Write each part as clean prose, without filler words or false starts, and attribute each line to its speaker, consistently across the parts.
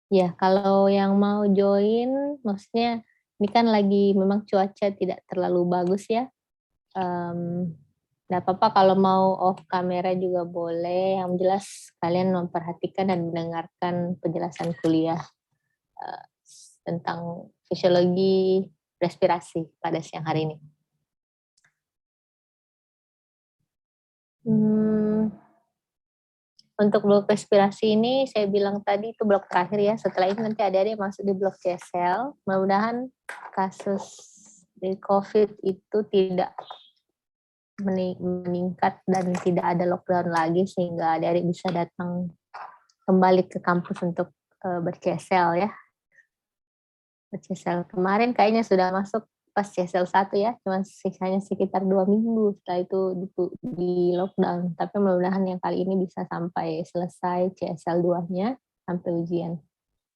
Speaker 1: Ya, kalau yang mau join, maksudnya ini kan lagi memang cuaca tidak terlalu bagus ya. Nggak apa-apa kalau mau off kamera juga boleh. Yang jelas kalian memperhatikan dan mendengarkan penjelasan kuliah eh, tentang fisiologi respirasi pada siang hari ini. Hmm, Untuk blok respirasi ini saya bilang tadi itu blok terakhir ya. Setelah ini nanti ada masuk di blok CSL. Mudah-mudahan kasus di COVID itu tidak meningkat dan tidak ada lockdown lagi sehingga adik-adik bisa datang kembali ke kampus untuk ber-CSL ya. Ber-CSL kemarin kayaknya sudah masuk pas CSL 1 ya, cuma sisanya sekitar 2 minggu setelah itu di lockdown. Tapi mudah-mudahan yang kali ini bisa sampai selesai CSL 2-nya sampai ujian.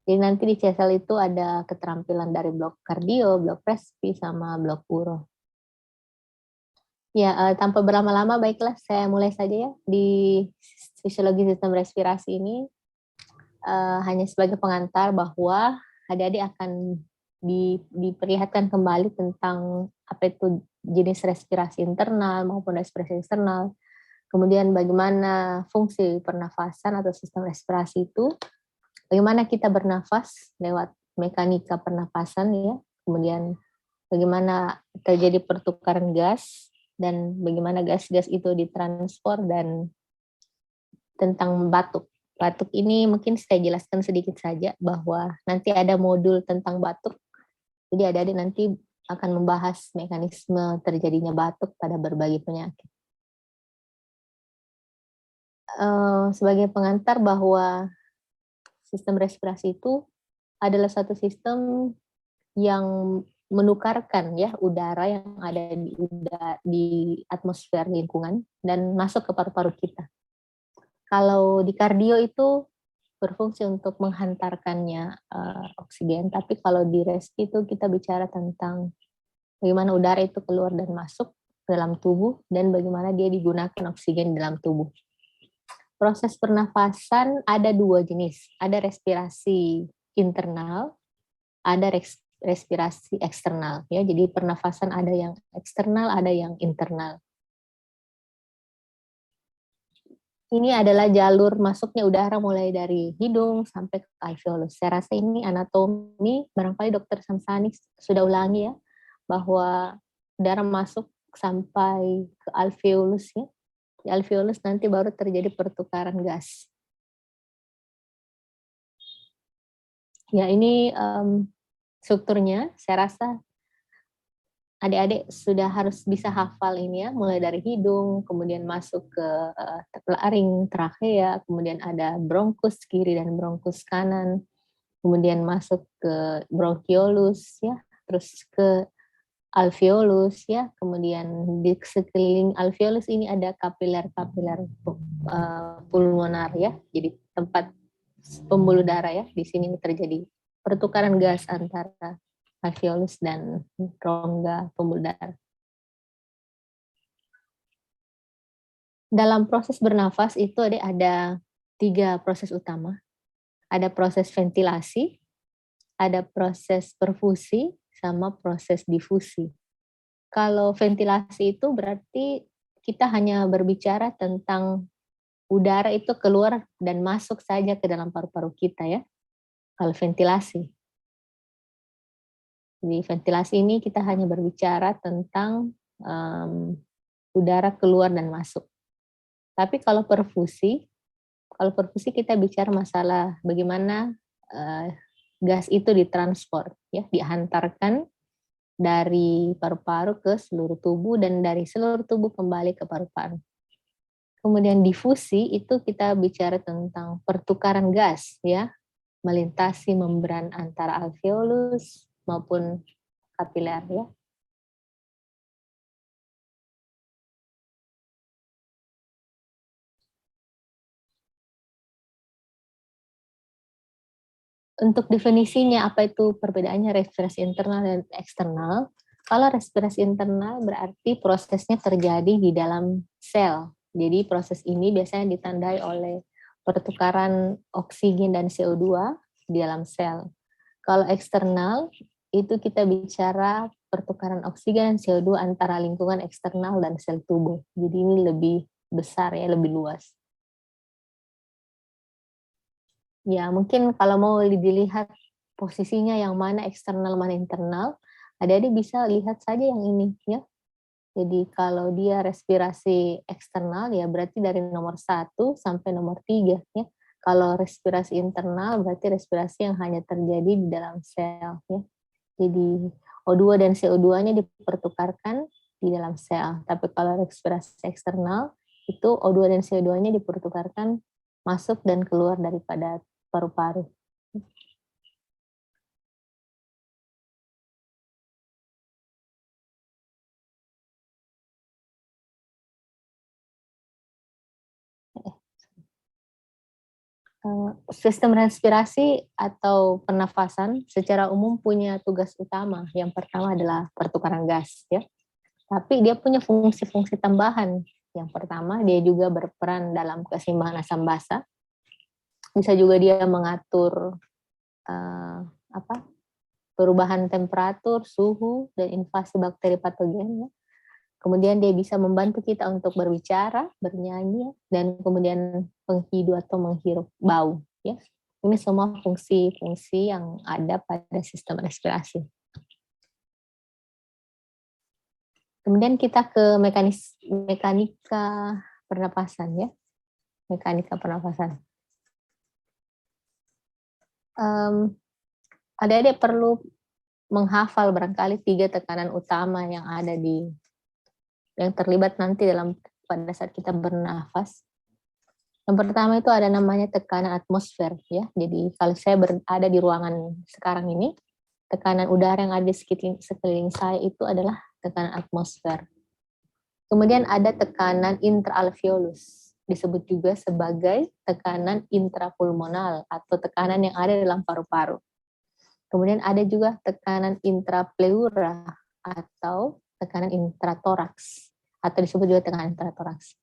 Speaker 1: Jadi nanti di CSL itu ada keterampilan dari blok kardio, blok respi, sama blok uro. Ya, tanpa berlama-lama, baiklah saya mulai saja ya. Di fisiologi sistem respirasi ini hanya sebagai pengantar bahwa adik-adik akan diperlihatkan kembali tentang apa itu jenis respirasi internal maupun respirasi eksternal. Kemudian bagaimana fungsi pernafasan atau sistem respirasi itu, bagaimana kita bernafas lewat mekanika pernafasan ya, kemudian bagaimana terjadi pertukaran gas, dan bagaimana gas-gas itu ditransport, dan tentang batuk. Batuk ini mungkin saya jelaskan sedikit saja bahwa nanti ada modul tentang batuk. Jadi adik-adik nanti akan membahas mekanisme terjadinya batuk pada berbagai penyakit. Sebagai pengantar bahwa sistem respirasi itu adalah satu sistem yang menukarkan ya udara yang ada di atmosfer lingkungan dan masuk ke paru-paru kita. Kalau di kardio itu berfungsi untuk menghantarkannya oksigen, tapi kalau di respi itu kita bicara tentang bagaimana udara itu keluar dan masuk dalam tubuh dan bagaimana dia digunakan oksigen dalam tubuh. Proses pernafasan ada dua jenis, ada respirasi internal, ada respirasi eksternal ya. Jadi pernafasan ada yang eksternal, ada yang internal. Ini adalah jalur masuknya udara mulai dari hidung sampai ke alveolus. Saya rasa ini anatomi, barangkali Dokter Samsani sudah ulangi ya, bahwa udara masuk sampai ke alveolus ya. Di alveolus nanti baru terjadi pertukaran gas. Ya ini strukturnya, saya rasa adik-adik sudah harus bisa hafal ini ya, mulai dari hidung, kemudian masuk ke laring, trachea, kemudian ada bronkus kiri dan bronkus kanan, kemudian masuk ke bronchiolus ya, terus ke alveolus ya, kemudian di sekeliling alveolus ini ada kapiler-kapiler pulmonar ya, jadi tempat pembuluh darah ya, di sini terjadi pertukaran gas antara alveolus dan rongga pembuluh darah. Dalam proses bernafas itu ada 3 proses utama. Ada proses ventilasi, ada proses perfusi, sama proses difusi. Kalau ventilasi itu berarti kita hanya berbicara tentang udara itu keluar dan masuk saja ke dalam paru-paru kita ya. Kalau ventilasi. Di ventilasi ini kita hanya berbicara tentang udara keluar dan masuk. Tapi kalau perfusi kita bicara masalah bagaimana gas itu ditransport, ya, dihantarkan dari paru-paru ke seluruh tubuh dan dari seluruh tubuh kembali ke paru-paru. Kemudian difusi itu kita bicara tentang pertukaran gas, ya, melintasi membran antara alveolus maupun kapiler ya. Untuk definisinya apa itu perbedaannya respirasi internal dan eksternal? Kalau respirasi internal berarti prosesnya terjadi di dalam sel. Jadi proses ini biasanya ditandai oleh pertukaran oksigen dan CO2 di dalam sel. Kalau eksternal, itu kita bicara pertukaran oksigen dan CO2 antara lingkungan eksternal dan sel tubuh. Jadi ini lebih besar ya, lebih luas. Ya, mungkin kalau mau dilihat posisinya yang mana eksternal, mana internal, adik-adik bisa lihat saja yang ini ya. Jadi kalau dia respirasi eksternal ya berarti dari nomor 1 sampai nomor 3 ya. Kalau respirasi internal berarti respirasi yang hanya terjadi di dalam sel ya. Jadi O2 dan CO2-nya dipertukarkan di dalam sel. Tapi kalau respirasi eksternal itu O2 dan CO2-nya dipertukarkan masuk dan keluar daripada paru-paru. Sistem respirasi atau pernafasan secara umum punya tugas utama. Yang pertama adalah pertukaran gas, ya. Tapi dia punya fungsi-fungsi tambahan. Yang pertama, dia juga berperan dalam keseimbangan asam basa. Bisa juga dia mengatur perubahan temperatur, suhu, dan invasi bakteri patogen. Ya. Kemudian dia bisa membantu kita untuk berbicara, bernyanyi, dan kemudian menghidu atau menghirup bau. Ya. Ini semua fungsi-fungsi yang ada pada sistem respirasi. Kemudian kita ke mekanika pernapasan ya. Mekanika pernapasan. Adik-adik perlu menghafal barangkali 3 tekanan utama yang ada yang terlibat nanti pada saat kita bernafas. Yang pertama itu ada namanya tekanan atmosfer ya. Jadi kalau saya berada di ruangan sekarang ini, tekanan udara yang ada di sekeliling saya itu adalah tekanan atmosfer. Kemudian ada tekanan intraalveolus, disebut juga sebagai tekanan intrapulmonal atau tekanan yang ada dalam paru-paru. Kemudian ada juga tekanan intrapleura atau tekanan intratoraks atau disebut juga tekanan intratoraks.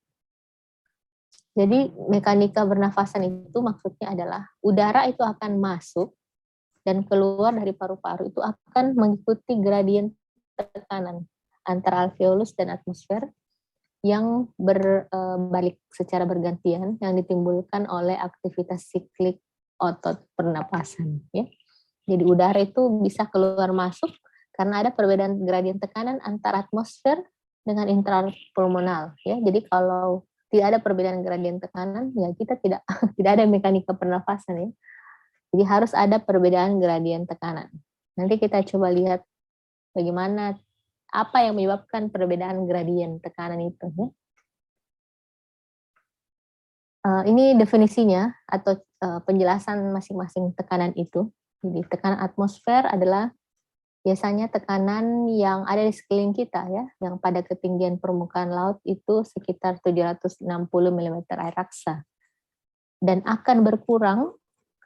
Speaker 1: Jadi mekanika bernafasan itu maksudnya adalah udara itu akan masuk dan keluar dari paru-paru itu akan mengikuti gradien tekanan antara alveolus dan atmosfer yang berbalik secara bergantian yang ditimbulkan oleh aktivitas siklik otot pernapasan. Ya. Jadi udara itu bisa keluar masuk karena ada perbedaan gradien tekanan antara atmosfer dengan intrapulmonal. Ya. Jadi kalau tidak ada perbedaan gradien tekanan, ya kita tidak ada mekanika pernafasan ya. Jadi harus ada perbedaan gradien tekanan. Nanti kita coba lihat bagaimana apa yang menyebabkan perbedaan gradien tekanan itu. Ya. Ini definisinya atau penjelasan masing-masing tekanan itu. Jadi tekanan atmosfer adalah biasanya tekanan yang ada di sekeliling kita ya, yang pada ketinggian permukaan laut itu sekitar 760 mm air raksa. Dan akan berkurang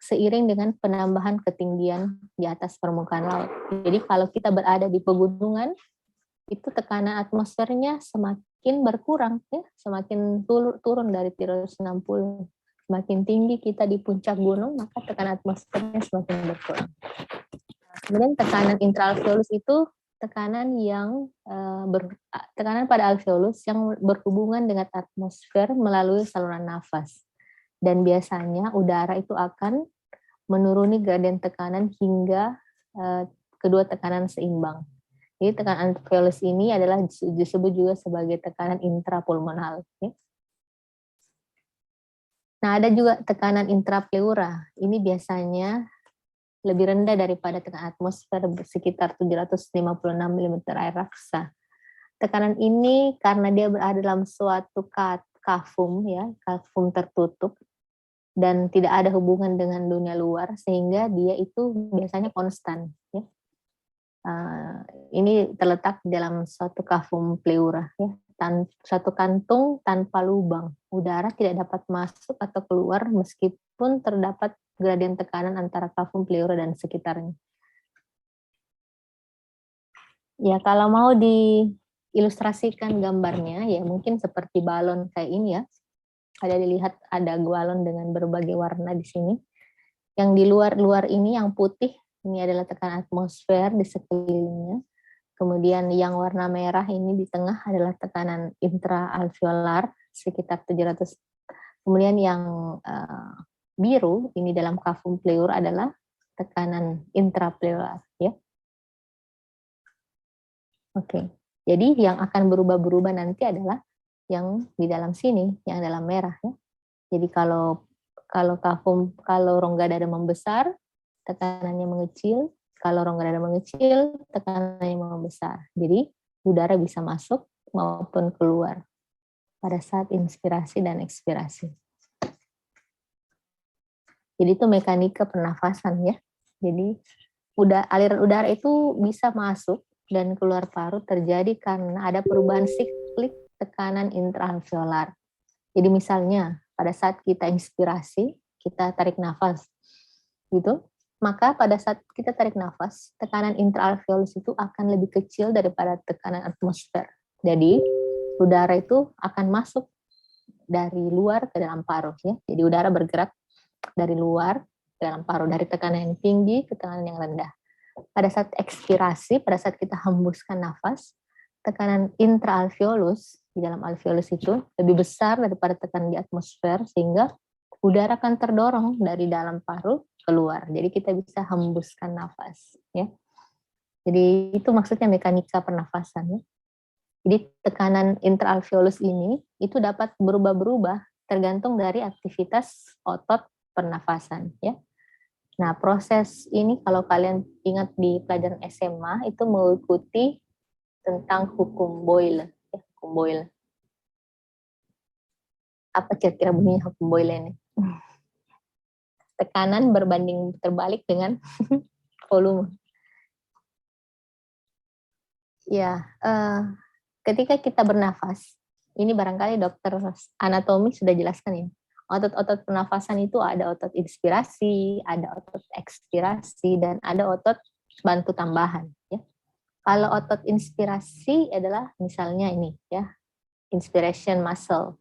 Speaker 1: seiring dengan penambahan ketinggian di atas permukaan laut. Jadi kalau kita berada di pegunungan, itu tekanan atmosfernya semakin berkurang, ya, semakin turun dari 360. Semakin tinggi kita di puncak gunung, maka tekanan atmosfernya semakin berkurang. Kemudian tekanan intraalveolus itu tekanan yang tekanan pada alveolus yang berhubungan dengan atmosfer melalui saluran nafas. Dan biasanya udara itu akan menuruni gradien tekanan hingga kedua tekanan seimbang. Jadi tekanan alveolus ini adalah disebut juga sebagai tekanan intrapulmonal. Ya. Nah, ada juga tekanan intrapleura. Ini biasanya lebih rendah daripada tekanan atmosfer sekitar 756 mm air raksa. Tekanan ini karena dia berada dalam suatu kafum, ya, kafum tertutup, dan tidak ada hubungan dengan dunia luar, sehingga dia itu biasanya konstan. Ya. Ini terletak dalam suatu kafum pleura, ya, suatu kantung tanpa lubang. Udara tidak dapat masuk atau keluar meskipun terdapat gradien tekanan antara kafum pleura dan sekitarnya. Ya, kalau mau diilustrasikan gambarnya, ya mungkin seperti balon kayak ini ya. Ada dilihat ada balon dengan berbagai warna di sini. Yang di luar-luar ini yang putih ini adalah tekanan atmosfer di sekelilingnya. Kemudian yang warna merah ini di tengah adalah tekanan intraalveolar sekitar 700. Kemudian yang biru ini dalam cavum pleur adalah tekanan intrapleural ya. Oke. Jadi yang akan berubah-berubah nanti adalah yang di dalam sini, yang dalam merah ya. Jadi kalau rongga dada membesar, tekanannya mengecil. Kalau rongga dada mengecil, tekanannya membesar. Jadi udara bisa masuk maupun keluar pada saat inspirasi dan ekspirasi. Jadi itu mekanika pernafasan ya. Jadi aliran udara itu bisa masuk dan keluar paru terjadi karena ada perubahan siklik tekanan intraalveolar. Jadi misalnya pada saat kita inspirasi, kita tarik nafas, gitu. Maka pada saat kita tarik nafas, tekanan intraalveolus itu akan lebih kecil daripada tekanan atmosfer. Jadi udara itu akan masuk dari luar ke dalam paru, ya. Jadi udara bergerak dari luar ke dalam paru, dari tekanan yang tinggi ke tekanan yang rendah. Pada saat ekspirasi, pada saat kita hembuskan nafas, tekanan intraalveolus di dalam alveolus itu lebih besar daripada tekanan di atmosfer, sehingga udara akan terdorong dari dalam paru keluar. Jadi kita bisa hembuskan nafas, ya. Jadi itu maksudnya mekanika pernafasan, ya. Jadi tekanan intraalveolus ini itu dapat berubah-berubah tergantung dari aktivitas otot pernafasan, ya. Nah, proses ini kalau kalian ingat di pelajaran SMA itu mengikuti tentang hukum Boyle, ya, hukum Boyle. Apa kira-kira bunyinya hukum Boyle ini? Tekanan berbanding terbalik dengan volume. Ya, ketika kita bernafas, ini barangkali dokter anatomi sudah jelaskan ya. Otot-otot pernafasan itu ada otot inspirasi, ada otot ekspirasi, dan ada otot bantu tambahan. Ya. Kalau otot inspirasi adalah misalnya ini ya, inspiration muscle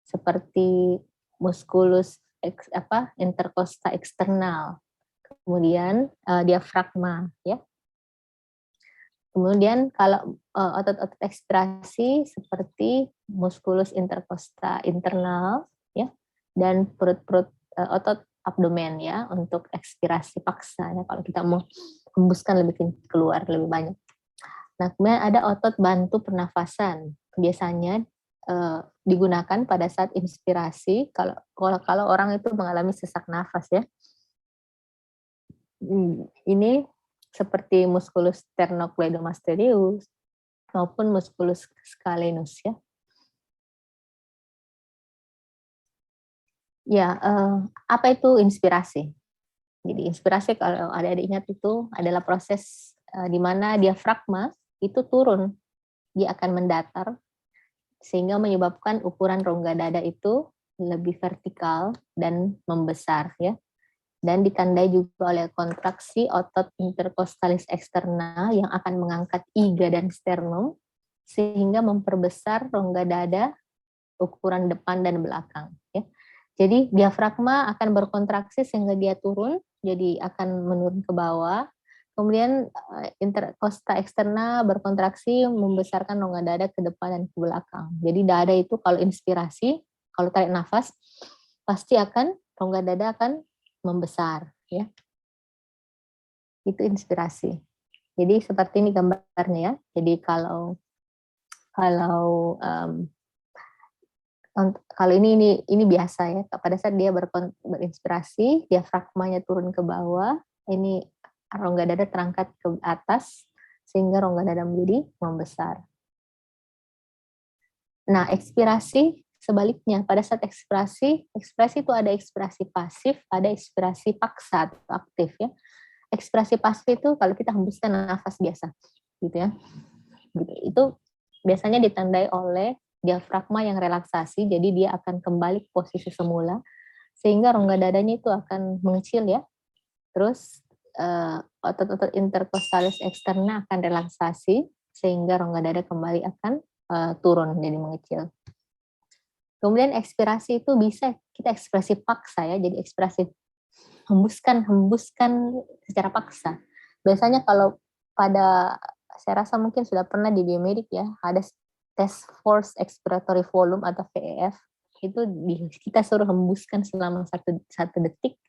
Speaker 1: seperti musculus intercosta eksternal, kemudian diafragma ya. Kemudian kalau otot-otot ekspirasi seperti musculus intercosta internal ya, dan perut-perut otot abdomen ya untuk ekspirasi paksa ya, kalau kita mau hembuskan lebih keluar lebih banyak. Nah, kemudian ada otot bantu pernafasan. Biasanya digunakan pada saat inspirasi kalau orang itu mengalami sesak nafas ya. Ini seperti musculus sternocleidomastoideus maupun musculus scalenus ya. Ya, apa itu inspirasi? Jadi inspirasi kalau adik-adik ingat itu adalah proses di mana diafragma itu turun, dia akan mendatar sehingga menyebabkan ukuran rongga dada itu lebih vertikal dan membesar ya. Dan ditandai juga oleh kontraksi otot intercostalis eksterna yang akan mengangkat iga dan sternum sehingga memperbesar rongga dada ukuran depan dan belakang ya. Jadi diafragma akan berkontraksi sehingga dia turun, jadi akan menurun ke bawah. Kemudian intercosta eksterna berkontraksi membesarkan rongga dada ke depan dan ke belakang. Jadi dada itu kalau inspirasi, kalau tarik nafas, pasti akan rongga dada akan membesar, ya. Itu inspirasi. Jadi seperti ini gambarnya ya. Jadi kalau ini biasa ya. Pada saat dia berinspirasi, diafragmanya turun ke bawah, ini rongga dada terangkat ke atas sehingga rongga dada menjadi membesar. Nah, ekspirasi sebaliknya. Pada saat ekspresi itu ada ekspirasi pasif, ada ekspirasi paksa atau aktif ya. Ekspresi pasif itu kalau kita hembuskan nafas biasa, gitu ya. Itu biasanya ditandai oleh diafragma yang relaksasi, jadi dia akan kembali ke posisi semula, sehingga rongga dadanya itu akan mengecil ya. Terus otot-otot intercostalis eksterna akan relaksasi, sehingga rongga dada kembali akan turun jadi mengecil. Kemudian ekspirasi itu bisa kita ekspresi paksa ya, jadi ekspresi hembuskan secara paksa. Biasanya kalau saya rasa mungkin sudah pernah di biomedik ya, ada tes force expiratory volume atau VEF, itu kita suruh hembuskan selama satu detik.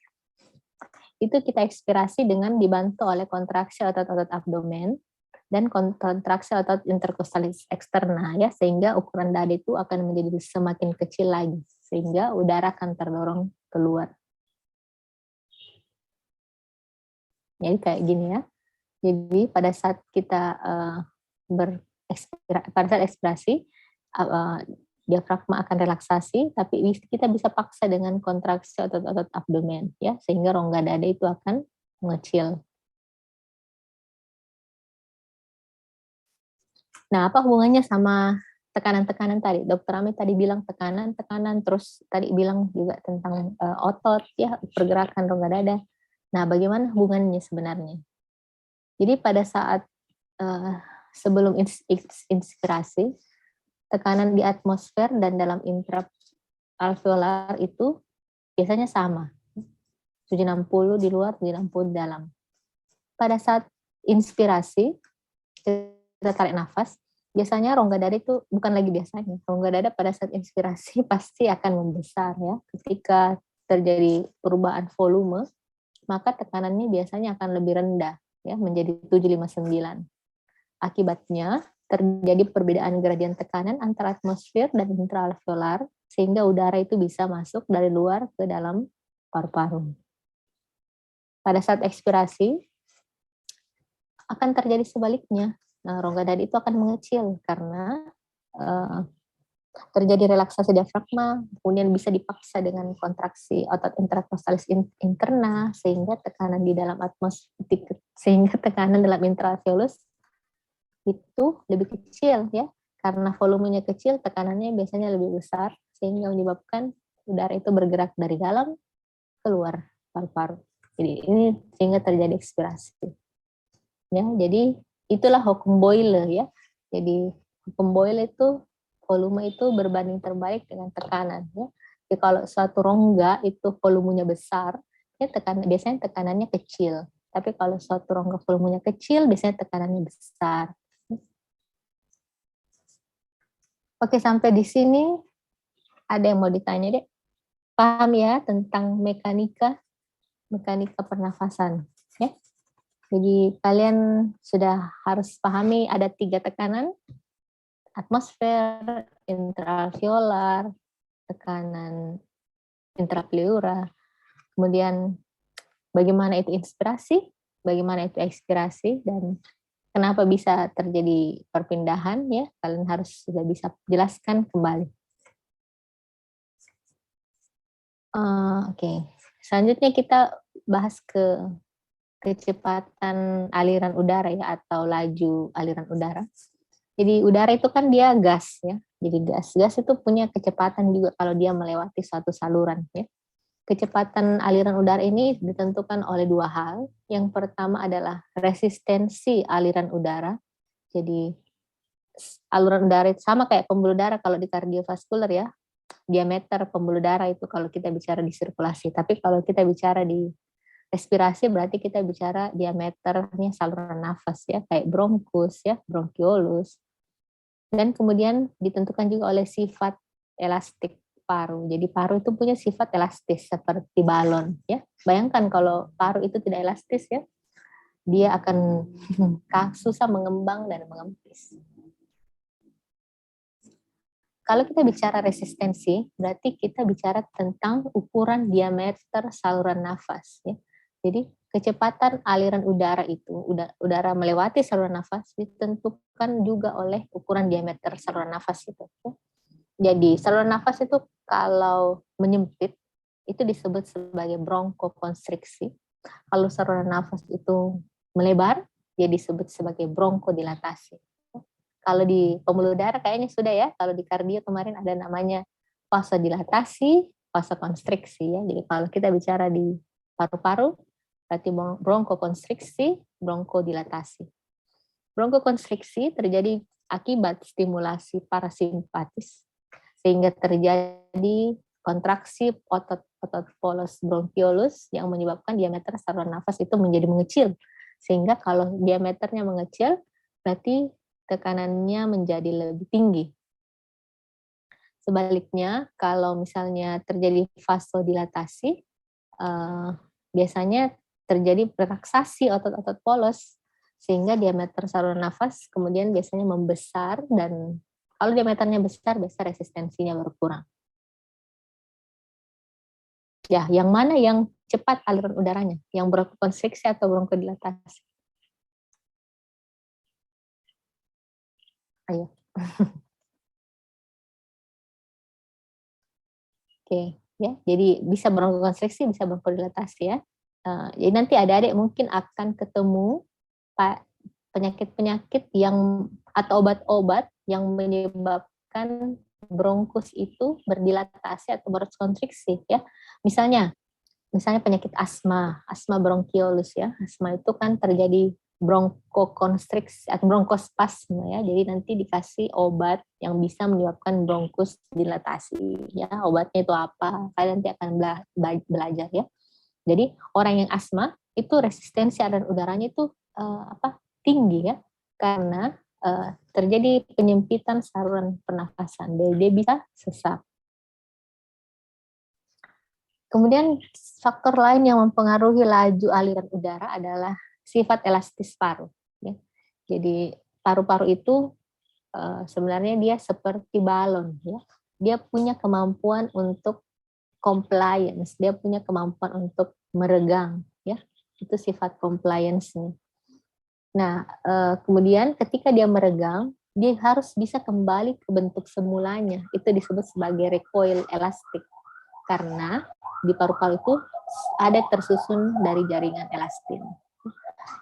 Speaker 1: Itu kita ekspirasi dengan dibantu oleh kontraksi otot-otot abdomen dan kontraksi otot interkostalis eksterna ya, sehingga ukuran dada itu akan menjadi semakin kecil lagi, sehingga udara akan terdorong keluar. Jadi kayak gini ya. Jadi pada saat kita pada saat ekspirasi, diafragma akan relaksasi, tapi kita bisa paksa dengan kontraksi otot-otot abdomen ya, sehingga rongga dada itu akan mengecil. Nah, apa hubungannya sama tekanan-tekanan tadi? Dokter Ami tadi bilang tekanan, terus tadi bilang juga tentang otot ya, pergerakan rongga dada. Nah, bagaimana hubungannya sebenarnya? Jadi pada saat sebelum inspirasi, tekanan di atmosfer dan dalam intraalveolar itu biasanya sama. 760 di luar, 760 di dalam. Pada saat inspirasi, kita tarik nafas, biasanya rongga dada itu bukan lagi biasanya. Rongga dada pada saat inspirasi pasti akan membesar ya. Ketika terjadi perubahan volume, maka tekanannya biasanya akan lebih rendah ya, menjadi 759. Akibatnya terjadi perbedaan gradien tekanan antara atmosfer dan intraalveolar, sehingga udara itu bisa masuk dari luar ke dalam paru-paru. Pada saat ekspirasi akan terjadi sebaliknya. Nah, rongga dada itu akan mengecil karena terjadi relaksasi diafragma, kemudian bisa dipaksa dengan kontraksi otot interkostalis interna, sehingga tekanan di dalam intraalveolus itu lebih kecil ya, karena volumenya kecil, tekanannya biasanya lebih besar, sehingga menyebabkan udara itu bergerak dari dalam keluar paru-paru. Jadi ini sehingga terjadi ekspirasi. Ya, jadi itulah hukum Boyle ya. Jadi hukum Boyle itu volume itu berbanding terbalik dengan tekanan ya. Jadi kalau suatu rongga itu volumenya besar, ya biasanya tekanannya kecil. Tapi kalau suatu rongga volumenya kecil, biasanya tekanannya besar. Oke, sampai di sini ada yang mau ditanya deh? Paham ya tentang mekanika pernafasan ya? Jadi kalian sudah harus pahami ada 3 tekanan: atmosfer, intraalveolar, tekanan intrapleura. Kemudian bagaimana itu inspirasi, bagaimana itu ekspirasi, dan kenapa bisa terjadi perpindahan ya, kalian harus sudah bisa jelaskan kembali. Oke. Selanjutnya kita bahas kecepatan aliran udara ya, atau laju aliran udara. Jadi udara itu kan dia gas ya. Jadi gas itu punya kecepatan juga kalau dia melewati suatu saluran ya. Kecepatan aliran udara ini ditentukan oleh 2 hal. Yang pertama adalah resistensi aliran udara. Jadi aliran udara itu sama kayak pembuluh darah kalau di kardiovaskular ya. Diameter pembuluh darah itu kalau kita bicara di sirkulasi. Tapi kalau kita bicara di respirasi berarti kita bicara diameternya saluran nafas ya, kayak bronkus ya, bronkiolus. Dan kemudian ditentukan juga oleh sifat elastik paru. Jadi paru itu punya sifat elastis seperti balon ya. Bayangkan kalau paru itu tidak elastis ya, dia akan susah mengembang dan mengempis. Kalau kita bicara resistensi, berarti kita bicara tentang ukuran diameter saluran nafas. Ya. Jadi kecepatan aliran udara itu, udara melewati saluran nafas ditentukan juga oleh ukuran diameter saluran nafas itu. Ya. Jadi saluran nafas itu kalau menyempit, itu disebut sebagai bronkokonstriksi. Kalau saluran nafas itu melebar, dia disebut sebagai bronkodilatasi. Kalau di pembuluh darah kayaknya sudah ya, kalau di kardio kemarin ada namanya vasodilatasi, vasokonstriksi ya. Jadi kalau kita bicara di paru-paru, berarti bronkokonstriksi, bronkodilatasi. Bronkokonstriksi terjadi akibat stimulasi parasimpatis, sehingga terjadi kontraksi otot polus bronchiolus yang menyebabkan diameter saluran nafas itu menjadi mengecil. Sehingga kalau diameternya mengecil, berarti tekanannya menjadi lebih tinggi. Sebaliknya, kalau misalnya terjadi vasodilatasi, biasanya terjadi relaksasi otot-otot polos, sehingga diameter saluran nafas kemudian biasanya membesar, dan kalau diameternya besar, biasanya resistensinya berkurang. Ya, yang mana yang cepat aliran udaranya? Yang bronkokonstriksi atau bronkodilatasi? Ayo. Oke, ya. Jadi bisa bronkokonstriksi, bisa bronkodilatasi ya. Jadi nanti adik-adik mungkin akan ketemu penyakit-penyakit yang atau obat-obat yang menyebabkan bronkus itu berdilatasi atau bronkokonstriksi ya. Misalnya penyakit asma bronkiolus ya. Asma itu kan terjadi bronkokonstriksi atau bronkospasme ya. Jadi nanti dikasih obat yang bisa menyebabkan bronkus dilatasi ya. Obatnya itu apa? Kalian nanti akan belajar ya. Jadi orang yang asma itu resistensi aliran udaranya itu tinggi ya, karena terjadi penyempitan saluran pernafasan. Dia bisa sesak. Kemudian faktor lain yang mempengaruhi laju aliran udara adalah sifat elastis paru. Ya. Jadi paru-paru itu sebenarnya dia seperti balon. Ya. Dia punya kemampuan untuk compliance, dia punya kemampuan untuk meregang. Ya. Itu sifat compliance-nya. Nah, kemudian ketika dia meregang, dia harus bisa kembali ke bentuk semulanya. Itu disebut sebagai recoil elastik. Karena di paru-paru itu ada tersusun dari jaringan elastin.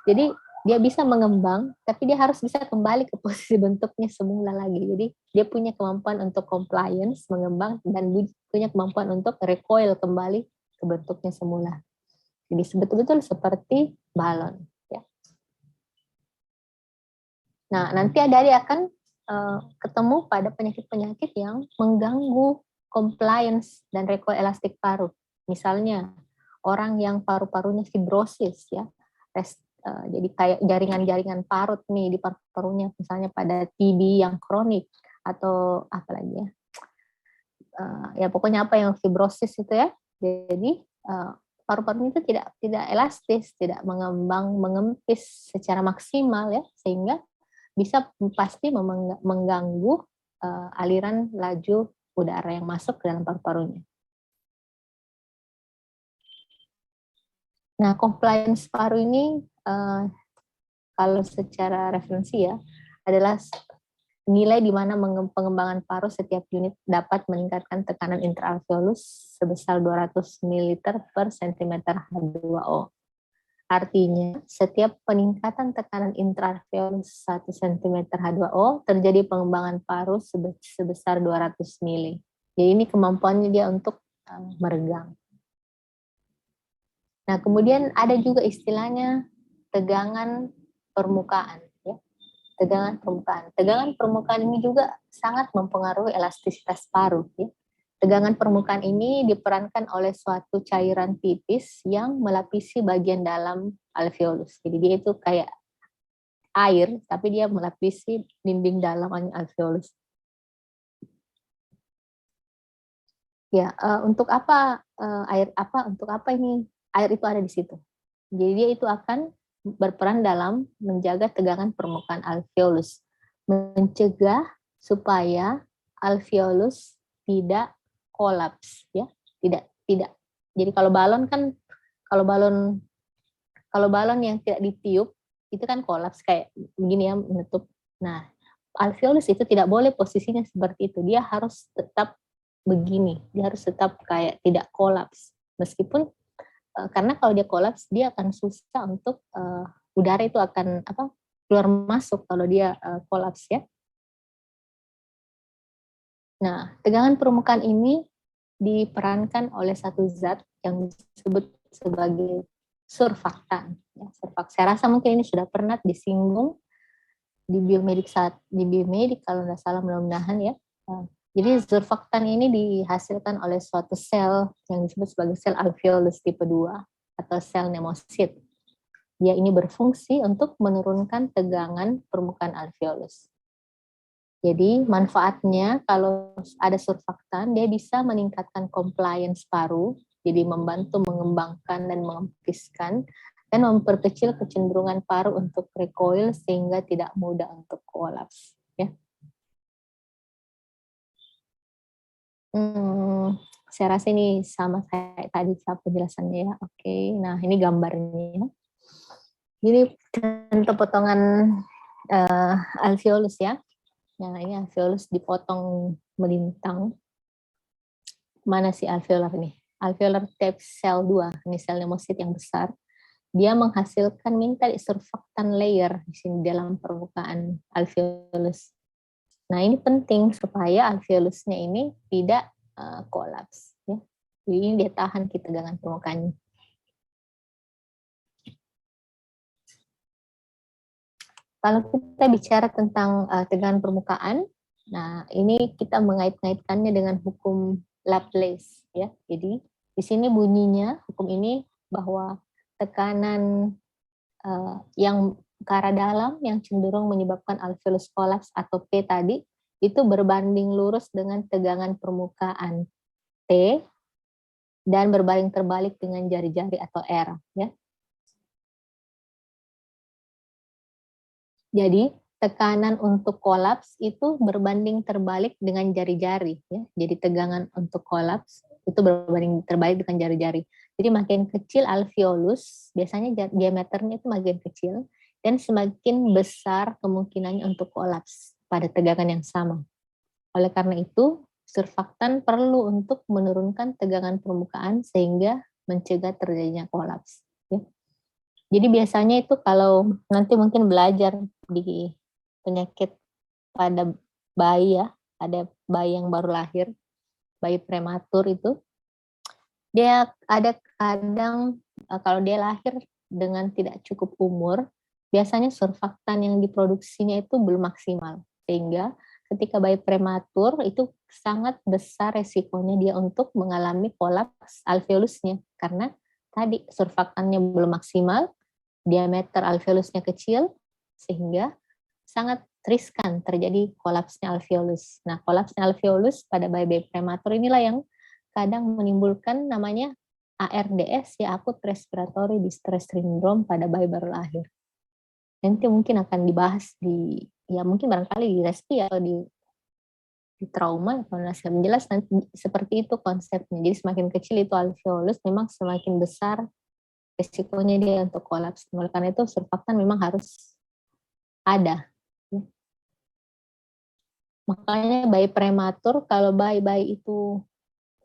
Speaker 1: Jadi dia bisa mengembang, tapi dia harus bisa kembali ke posisi bentuknya semula lagi. Jadi dia punya kemampuan untuk compliance, mengembang, dan punya kemampuan untuk recoil kembali ke bentuknya semula. Jadi betul-betul seperti balon. Ya. Nah, nanti adik-adik akan ketemu pada penyakit-penyakit yang mengganggu compliance dan recoil elastik paru. Misalnya orang yang paru-parunya fibrosis ya, jadi kayak jaringan-jaringan parut nih di paru-parunya, misalnya pada TB yang kronik atau apa lagi ya, ya pokoknya apa yang fibrosis itu ya. Jadi paru-parunya itu tidak elastis, tidak mengembang, mengempis secara maksimal ya, sehingga bisa pasti mengganggu aliran laju udara yang masuk ke dalam paru-parunya. Nah, compliance paru ini kalau secara referensi ya adalah nilai di mana pengembangan paru setiap unit dapat meningkatkan tekanan intraalveolus sebesar 200 ml per cm H2O. Artinya, setiap peningkatan tekanan intraalveolus 1 cm H2O terjadi pengembangan paru sebesar 200 ml. Jadi ini kemampuannya dia untuk meregang. Nah, kemudian ada juga istilahnya tegangan permukaan. Ya. Tegangan permukaan. Tegangan permukaan ini juga sangat mempengaruhi elastisitas paru. Ya. Tegangan permukaan ini diperankan oleh suatu cairan tipis yang melapisi bagian dalam alveolus. Jadi dia itu kayak air, tapi dia melapisi dinding dalam alveolus. Ya, untuk apa Untuk apa ini air itu ada di situ? Jadi dia itu akan berperan dalam menjaga tegangan permukaan alveolus, mencegah supaya alveolus tidak kolaps ya, tidak. Jadi kalau balon yang tidak ditiup itu kan kolaps kayak begini ya, menutup. Nah, alveolus itu tidak boleh posisinya seperti itu. Dia harus tetap begini, dia harus tetap kayak tidak kolaps. Meskipun karena kalau dia kolaps, dia akan susah untuk udara itu akan keluar masuk kalau dia kolaps ya. Nah, tegangan permukaan ini diperankan oleh satu zat yang disebut sebagai surfaktan. Ya, saya rasa mungkin ini sudah pernah disinggung di biomedik kalau tidak salah mudah-mudahan ya. Jadi surfaktan ini dihasilkan oleh suatu sel yang disebut sebagai sel alveolus tipe 2 atau sel pneumosit. Dia ini berfungsi untuk menurunkan tegangan permukaan alveolus. Jadi manfaatnya kalau ada surfaktan, dia bisa meningkatkan compliance paru, jadi membantu mengembangkan dan mengempiskan, dan memperkecil kecenderungan paru untuk recoil sehingga tidak mudah untuk kolaps. Ya. Saya rasa ini sama kayak tadi penjelasannya ya. Oke, nah ini gambarnya. Ini contoh potongan alveolus ya. Nah ini alveolus dipotong melintang. Mana si alveolar ini? Alveolar tape cell 2, ini sel pneumosit yang besar. Dia menghasilkan surfaktan layer di sini dalam permukaan alveolus. Nah ini penting supaya alveolusnya ini tidak kolaps. Ya. Jadi ini dia tahan tegangan permukaannya. Kalau kita bicara tentang tegangan permukaan, nah ini kita mengait-ngaitkannya dengan hukum Laplace ya. Jadi di sini bunyinya hukum ini bahwa tekanan yang ke arah dalam yang cenderung menyebabkan alveolus kolaps atau P tadi itu berbanding lurus dengan tegangan permukaan T dan berbanding terbalik dengan jari-jari atau R ya. Jadi tekanan untuk kolaps itu berbanding terbalik dengan jari-jari ya. Jadi tegangan untuk kolaps itu berbanding terbalik dengan jari-jari. Jadi makin kecil alveolus, biasanya diameternya itu makin kecil dan semakin besar kemungkinannya untuk kolaps pada tegangan yang sama. Oleh karena itu, surfaktan perlu untuk menurunkan tegangan permukaan sehingga mencegah terjadinya kolaps. Ya. Jadi biasanya itu kalau nanti mungkin belajar di penyakit pada bayi ya, ada bayi yang baru lahir, bayi prematur itu, dia ada kadang kalau dia lahir dengan tidak cukup umur, biasanya surfaktan yang diproduksinya itu belum maksimal. Sehingga ketika bayi prematur itu sangat besar resikonya dia untuk mengalami kolaps alveolusnya. Karena tadi surfaktannya belum maksimal, diameter alveolusnya kecil, sehingga sangat riskan terjadi kolapsnya alveolus. Nah, kolapsnya alveolus pada bayi-bayi prematur inilah yang kadang menimbulkan namanya ARDS, ya akut respiratory distress syndrome pada bayi baru lahir. Nanti mungkin akan dibahas ya mungkin barangkali di respi atau di trauma, kalau saya menjelas nanti seperti itu konsepnya. Jadi semakin kecil itu alveolus, memang semakin besar risikonya dia untuk kolaps. Oleh karena itu surfaktan memang harus ada. Makanya bayi prematur, kalau bayi-bayi itu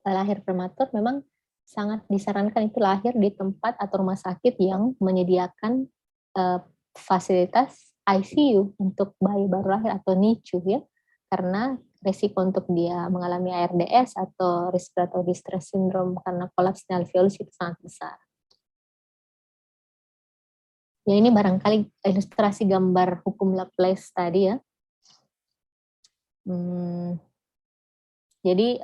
Speaker 1: lahir prematur, memang sangat disarankan itu lahir di tempat atau rumah sakit yang menyediakan fasilitas ICU untuk bayi baru lahir atau NICU ya, karena resiko untuk dia mengalami ARDS atau respiratory distress syndrome karena kolaps alveolus itu sangat besar. Ya ini barangkali ilustrasi gambar hukum Laplace tadi ya. Jadi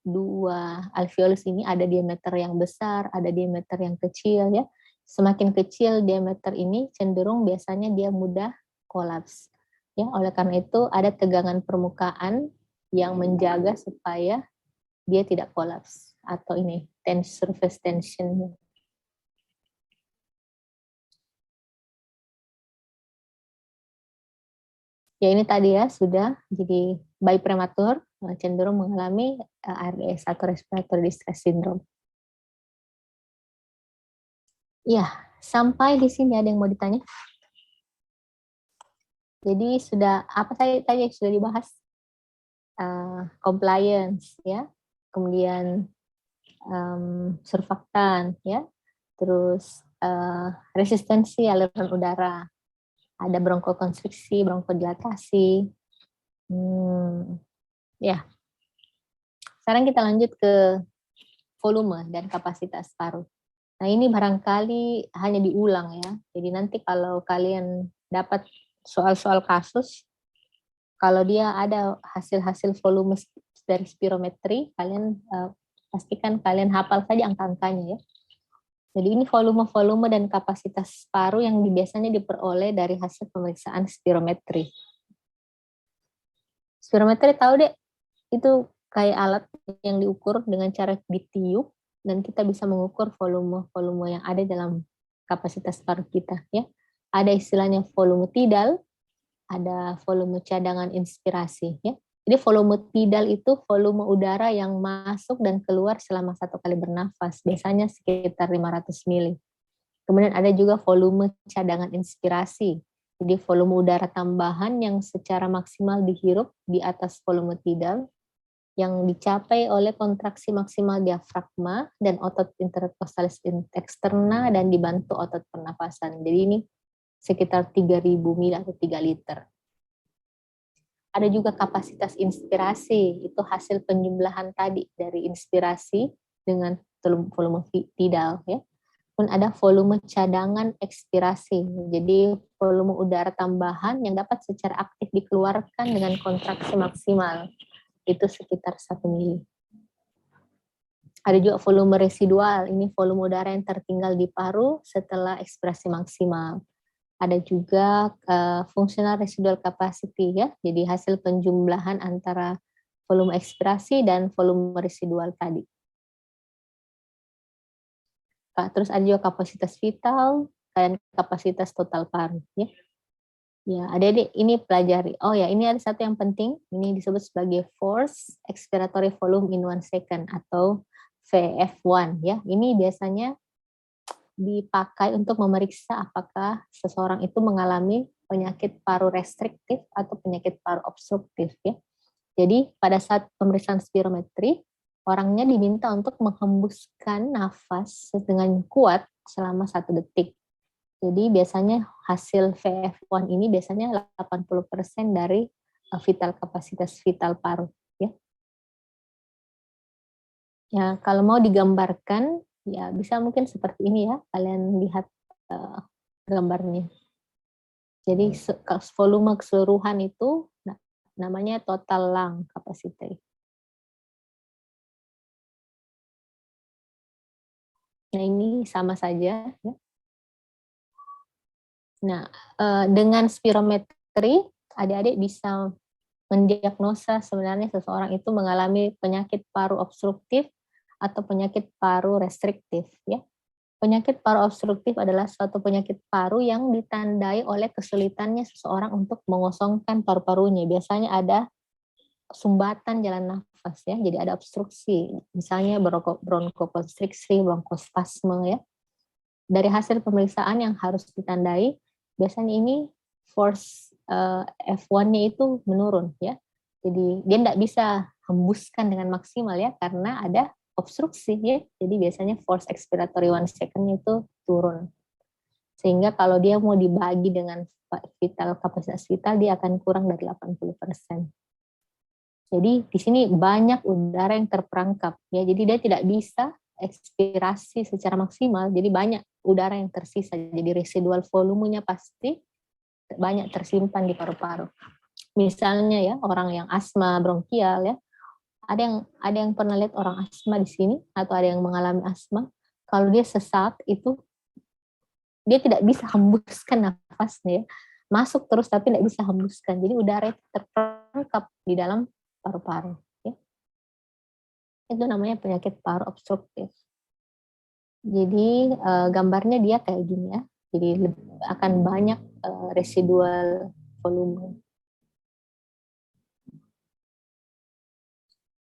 Speaker 1: dua alveolus ini ada diameter yang besar, ada diameter yang kecil ya. Semakin kecil diameter ini cenderung biasanya dia mudah kolaps. Ya, oleh karena itu ada tegangan permukaan yang menjaga supaya dia tidak kolaps atau ini surface tension. Ya ini tadi ya sudah jadi bayi prematur cenderung mengalami ARDS atau respiratory distress syndrome. Ya, sampai di sini ada yang mau ditanya? Jadi sudah apa tadi sudah dibahas? Compliance ya, kemudian surfaktan ya, terus resistensi aliran udara, ada bronkokonstriksi, bronkodilatasi. Ya, sekarang kita lanjut ke volume dan kapasitas paru. Nah ini barangkali hanya diulang ya. Jadi nanti kalau kalian dapat soal-soal kasus, kalau dia ada hasil-hasil volume dari spirometri, kalian pastikan kalian hafal saja angka-angkanya ya. Jadi ini volume-volume dan kapasitas paru yang biasanya diperoleh dari hasil pemeriksaan spirometri. Spirometri tahu deh, itu kayak alat yang diukur dengan cara ditiup dan kita bisa mengukur volume-volume yang ada dalam kapasitas paru kita ya. Ada istilahnya volume tidal, ada volume cadangan inspirasi ya. Jadi volume tidal itu volume udara yang masuk dan keluar selama 1 kali bernafas, biasanya sekitar 500 mili. Kemudian ada juga volume cadangan inspirasi. Jadi volume udara tambahan yang secara maksimal dihirup di atas volume tidal yang dicapai oleh kontraksi maksimal diafragma dan otot interkostalis eksterna dan dibantu otot pernapasan. Jadi ini sekitar 3.000 mili atau 3 liter. Ada juga kapasitas inspirasi, itu hasil penjumlahan tadi dari inspirasi dengan volume tidal ya. Pun ada volume cadangan ekspirasi, jadi volume udara tambahan yang dapat secara aktif dikeluarkan dengan kontraksi maksimal, itu sekitar 1 mili. Ada juga volume residual, ini volume udara yang tertinggal di paru setelah ekspirasi maksimal. Ada juga functional residual capacity ya, jadi hasil penjumlahan antara volume ekspirasi dan volume residual tadi. Terus ada juga kapasitas vital dan kapasitas total paru ya. Ya, adik-adik ini pelajari. Oh ya, ini ada satu yang penting, ini disebut sebagai force expiratory volume in 1 second atau VF1 ya. Ini biasanya dipakai untuk memeriksa apakah seseorang itu mengalami penyakit paru restriktif atau penyakit paru obstruktif ya. Jadi pada saat pemeriksaan spirometri, orangnya diminta untuk menghembuskan nafas dengan kuat selama 1 detik. Jadi biasanya hasil VF1 ini biasanya 80% dari vital kapasitas vital paru ya. Ya, kalau mau digambarkan ya bisa mungkin seperti ini ya, kalian lihat gambarnya. Jadi volume keseluruhan itu namanya total lung capacity. Nah ini sama saja ya. Nah dengan spirometri adik-adik bisa mendiagnosa sebenarnya seseorang itu mengalami penyakit paru obstruktif atau penyakit paru restriktif ya. Penyakit paru obstruktif adalah suatu penyakit paru yang ditandai oleh kesulitannya seseorang untuk mengosongkan paru-parunya. Biasanya ada sumbatan jalan nafas ya, jadi ada obstruksi, misalnya bronkokonstriksi, bronkospasme ya. Dari hasil pemeriksaan yang harus ditandai, biasanya ini force F1-nya itu menurun ya. Jadi dia tidak bisa hembuskan dengan maksimal ya, karena ada obstruksi ya, jadi biasanya force expiratory 1 second itu turun. Sehingga kalau dia mau dibagi dengan vital kapasitas vital, dia akan kurang dari 80%. Jadi di sini banyak udara yang terperangkap ya, jadi dia tidak bisa ekspirasi secara maksimal, jadi banyak udara yang tersisa, jadi residual volumenya pasti banyak tersimpan di paru-paru. Misalnya ya orang yang asma bronkial ya, ada yang pernah lihat orang asma di sini atau ada yang mengalami asma, kalau dia sesak itu dia tidak bisa hembuskan nafasnya, masuk terus tapi tidak bisa hembuskan, jadi udara itu terperangkap di dalam paru-paru ya. Itu namanya penyakit paru obstruktif. Jadi gambarnya dia kayak gini ya, jadi akan banyak residual volume.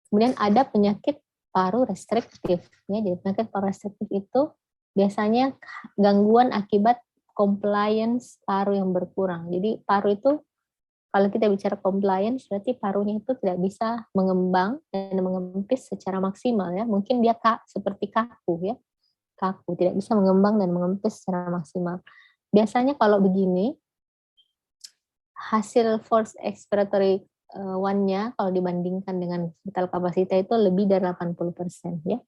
Speaker 1: Kemudian ada penyakit paru restriktif ya. Jadi penyakit paru restriktif itu biasanya gangguan akibat compliance paru yang berkurang. Jadi paru itu kalau kita bicara compliance berarti parunya itu tidak bisa mengembang dan mengempis secara maksimal ya. Mungkin dia seperti kaku ya. Kaku, tidak bisa mengembang dan mengempis secara maksimal. Biasanya kalau begini hasil force expiratory one-nya kalau dibandingkan dengan vital capacity itu lebih dari 80% ya.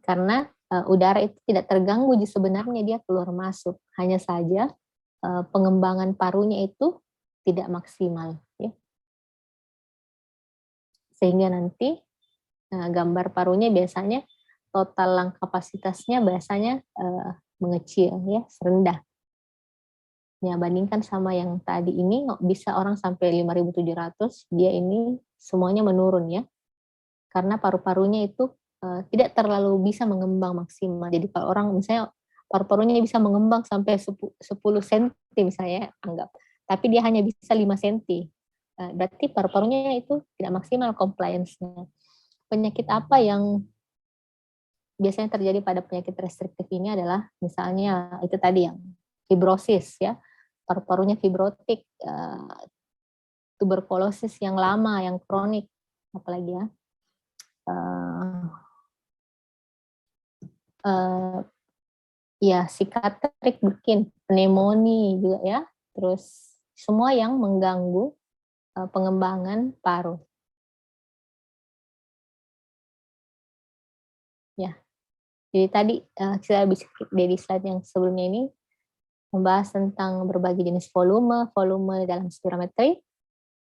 Speaker 1: Karena udara itu tidak terganggu, sebenarnya dia keluar masuk. Hanya saja pengembangan parunya itu tidak maksimal ya. sehingga nanti gambar parunya biasanya total lung kapasitasnya biasanya mengecil ya, rendah. Ya, bandingkan sama yang tadi ini bisa orang sampai 5.700, dia ini semuanya menurun ya. Karena paru-parunya itu tidak terlalu bisa mengembang maksimal. Jadi kalau orang misalnya paru-parunya bisa mengembang sampai 10 cm misalnya anggap, tapi dia hanya bisa 5 cm. Berarti paru-parunya itu tidak maksimal compliance-nya. Penyakit apa yang biasanya terjadi pada penyakit restriktif ini adalah misalnya itu tadi yang fibrosis ya, paru-parunya fibrotik, tuberkulosis yang lama, yang kronik, apalagi ya, ya psikiatrik mungkin, pneumonia juga ya, terus semua yang mengganggu pengembangan paru. Ya, jadi tadi saya bisa dari slide yang sebelumnya ini membahas tentang berbagai jenis volume dalam spirometri,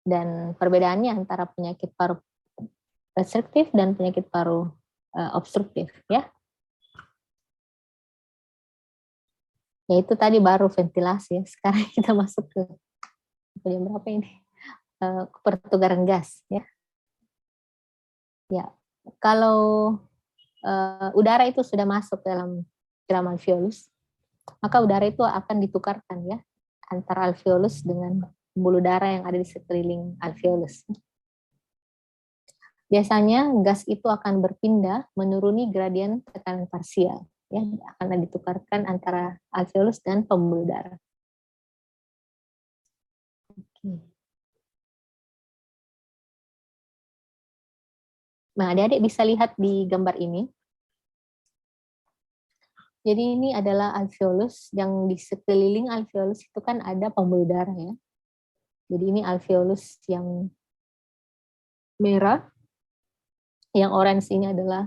Speaker 1: dan perbedaannya antara penyakit paru restriktif dan penyakit paru obstruktif ya. Yaitu tadi baru ventilasi. Sekarang kita masuk ke jam berapa ini? Ke pertukaran gas ya. Ya, kalau udara itu sudah masuk dalam cairan alveolus, maka udara itu akan ditukarkan ya antara alveolus dengan pembuluh darah yang ada di sekeliling alveolus. Biasanya gas itu akan berpindah menuruni gradien tekanan parsial, ya, akan ditukarkan antara alveolus dan pembuluh darah. Oke. Nah, adik-adik bisa lihat di gambar ini. Jadi ini adalah alveolus, yang di sekeliling alveolus itu kan ada pembuluh darah ya. Jadi ini alveolus yang merah, yang orange ini adalah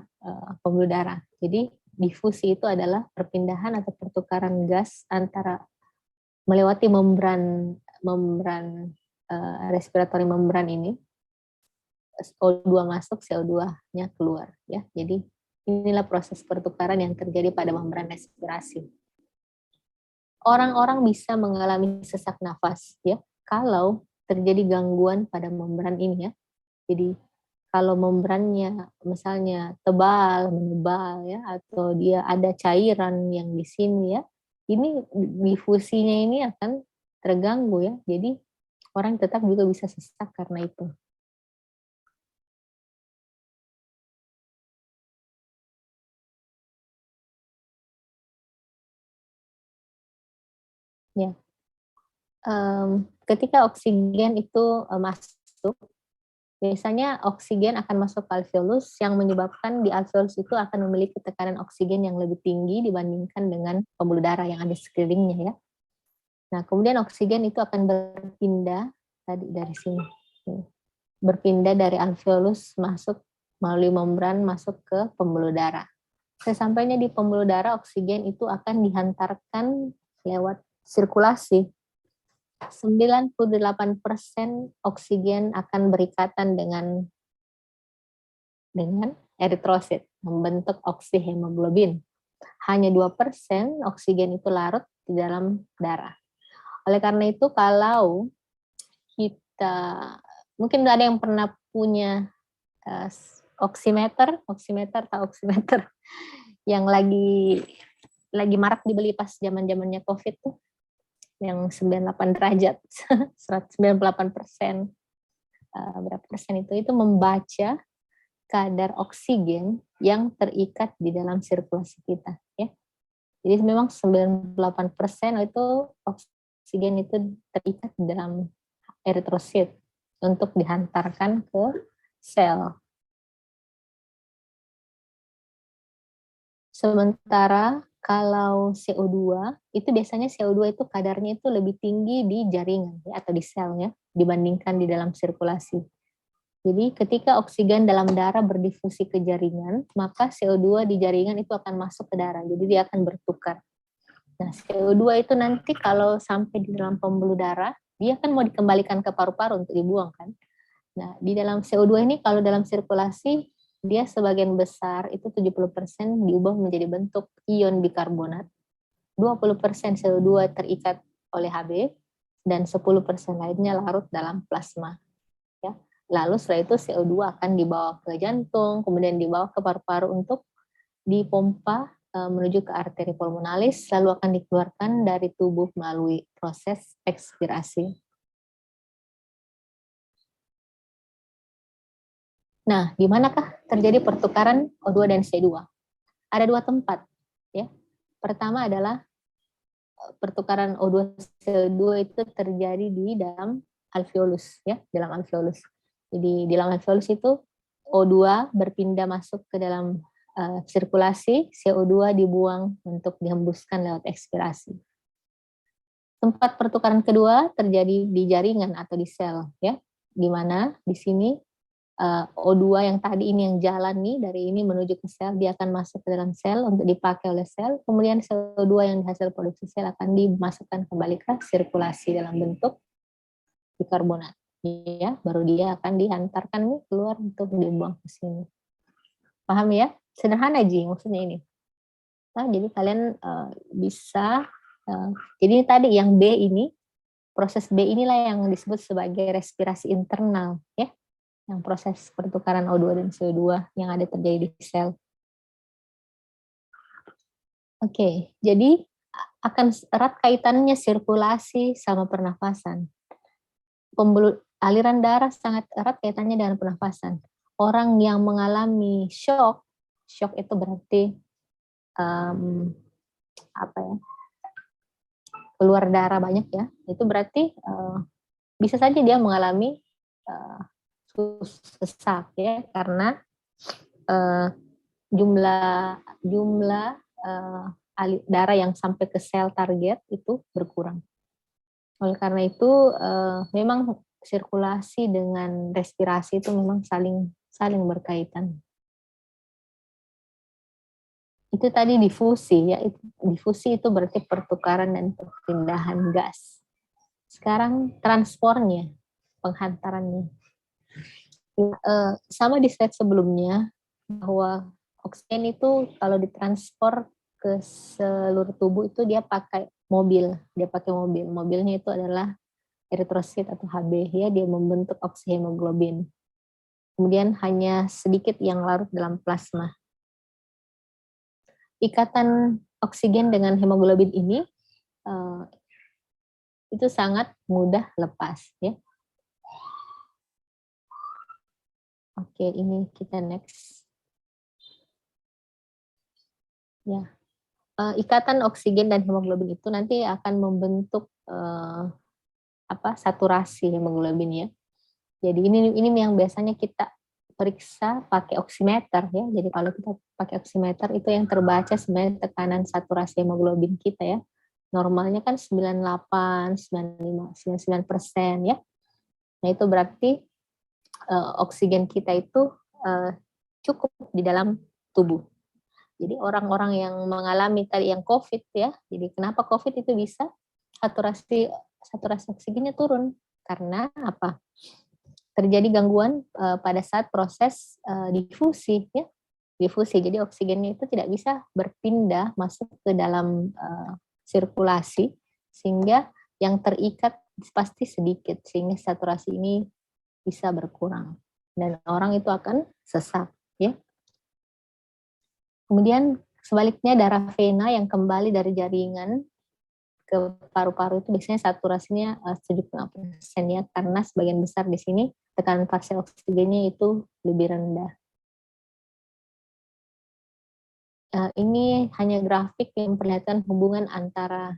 Speaker 1: pembuluh darah. Jadi difusi itu adalah perpindahan atau pertukaran gas antara melewati membran respiratory membran ini, O2 masuk, CO2-nya keluar ya. Jadi inilah proses pertukaran yang terjadi pada membran respirasi. Orang-orang bisa mengalami sesak nafas ya kalau terjadi gangguan pada membran ini ya. Jadi kalau membrannya misalnya tebal, menebal ya, atau dia ada cairan yang di sini ya, ini difusinya ini akan terganggu ya. Jadi orang tetap juga bisa sesak karena itu. Ya, ketika oksigen itu masuk, biasanya oksigen akan masuk ke alveolus, yang menyebabkan di alveolus itu akan memiliki tekanan oksigen yang lebih tinggi dibandingkan dengan pembuluh darah yang ada sekelilingnya ya. Nah, kemudian oksigen itu akan berpindah tadi dari sini, berpindah dari alveolus masuk melalui membran masuk ke pembuluh darah. Sesampainya di pembuluh darah, oksigen itu akan dihantarkan lewat sirkulasi. 98% oksigen akan berikatan dengan eritrosit, membentuk oksihemoglobin. Hanya 2% oksigen itu larut di dalam darah. Oleh karena itu, kalau kita, mungkin ada yang pernah punya oximeter atau oximeter yang lagi marak dibeli pas zaman-zamannya COVID tuh, yang 98 derajat, 98%, berapa persen itu membaca kadar oksigen yang terikat di dalam sirkulasi kita ya. Jadi memang 98% itu oksigen itu terikat di dalam eritrosit untuk dihantarkan ke sel. Sementara kalau CO2 itu biasanya CO2 itu kadarnya itu lebih tinggi di jaringan ya, atau di selnya dibandingkan di dalam sirkulasi. Jadi ketika oksigen dalam darah berdifusi ke jaringan, maka CO2 di jaringan itu akan masuk ke darah. Jadi dia akan bertukar. Nah, CO2 itu nanti kalau sampai di dalam pembuluh darah, dia kan mau dikembalikan ke paru-paru untuk dibuang kan. Nah, di dalam CO2 ini kalau dalam sirkulasi dia sebagian besar itu 70% diubah menjadi bentuk ion bikarbonat. 20% CO2 terikat oleh Hb dan 10% lainnya larut dalam plasma. Ya. Lalu setelah itu CO2 akan dibawa ke jantung, kemudian dibawa ke paru-paru untuk dipompa menuju ke arteri pulmonalis, lalu akan dikeluarkan dari tubuh melalui proses ekspirasi. Nah, di manakah terjadi pertukaran O2 dan C2? Ada dua tempat. Ya. Pertama adalah pertukaran O2 CO2 itu terjadi di dalam alveolus, ya, dalam alveolus. Jadi di dalam alveolus itu O2 berpindah masuk ke dalam sirkulasi, CO2 dibuang untuk dihembuskan lewat ekspirasi. Tempat pertukaran kedua terjadi di jaringan atau di sel, ya, di mana di sini O2 yang tadi ini yang jalan nih dari ini menuju ke sel, dia akan masuk ke dalam sel untuk dipakai oleh sel, kemudian CO2 yang dihasil produksi sel akan dimasukkan kembali ke sirkulasi dalam bentuk bikarbonat, ya, baru dia akan dihantarkan nih keluar untuk dibuang ke sini. Paham ya? Sederhana Ji, maksudnya ini. Nah, jadi kalian bisa, jadi tadi yang B ini, proses B inilah yang disebut sebagai respirasi internal, ya, yang proses pertukaran O2 dan CO2 yang ada terjadi di sel. Oke, jadi akan erat kaitannya sirkulasi sama pernafasan. Aliran darah sangat erat kaitannya dengan pernafasan. Orang yang mengalami shock itu berarti apa ya? Keluar darah banyak ya. Itu berarti bisa saja dia mengalami sesak ya, karena jumlah darah yang sampai ke sel target itu berkurang. Oleh karena itu memang sirkulasi dengan respirasi itu memang saling berkaitan. Itu tadi difusi ya, difusi itu berarti pertukaran dan perpindahan gas. Sekarang transpornya, penghantarannya. Sama di slide sebelumnya bahwa oksigen itu kalau ditransport ke seluruh tubuh itu dia pakai mobil. Mobilnya itu adalah eritrosit atau Hb, ya, dia membentuk oksihemoglobin. Kemudian hanya sedikit yang larut dalam plasma. Ikatan oksigen dengan hemoglobin ini itu sangat mudah lepas, ya. Oke, ini kita next. Ya, ikatan oksigen dan hemoglobin itu nanti akan membentuk saturasi hemoglobin, ya. Jadi ini yang biasanya kita periksa pakai oximeter, ya. Jadi kalau kita pakai oximeter itu yang terbaca sebenarnya tekanan saturasi hemoglobin kita, ya. Normalnya kan 98, 95, 99%, ya. Nah, itu berarti oksigen kita itu cukup di dalam tubuh. Jadi orang-orang yang mengalami tadi yang COVID, ya. Jadi kenapa COVID itu bisa saturasi oksigennya turun? Karena apa? Terjadi gangguan pada saat proses difusi, ya. Difusi. Jadi oksigennya itu tidak bisa berpindah masuk ke dalam sirkulasi, sehingga yang terikat pasti sedikit, sehingga saturasi ini bisa berkurang dan orang itu akan sesak, ya. Kemudian sebaliknya darah vena yang kembali dari jaringan ke paru-paru itu biasanya saturasinya 75%, ya, karena sebagian besar di sini tekanan parsial oksigennya itu lebih rendah. Ini hanya grafik yang memperlihatkan hubungan antara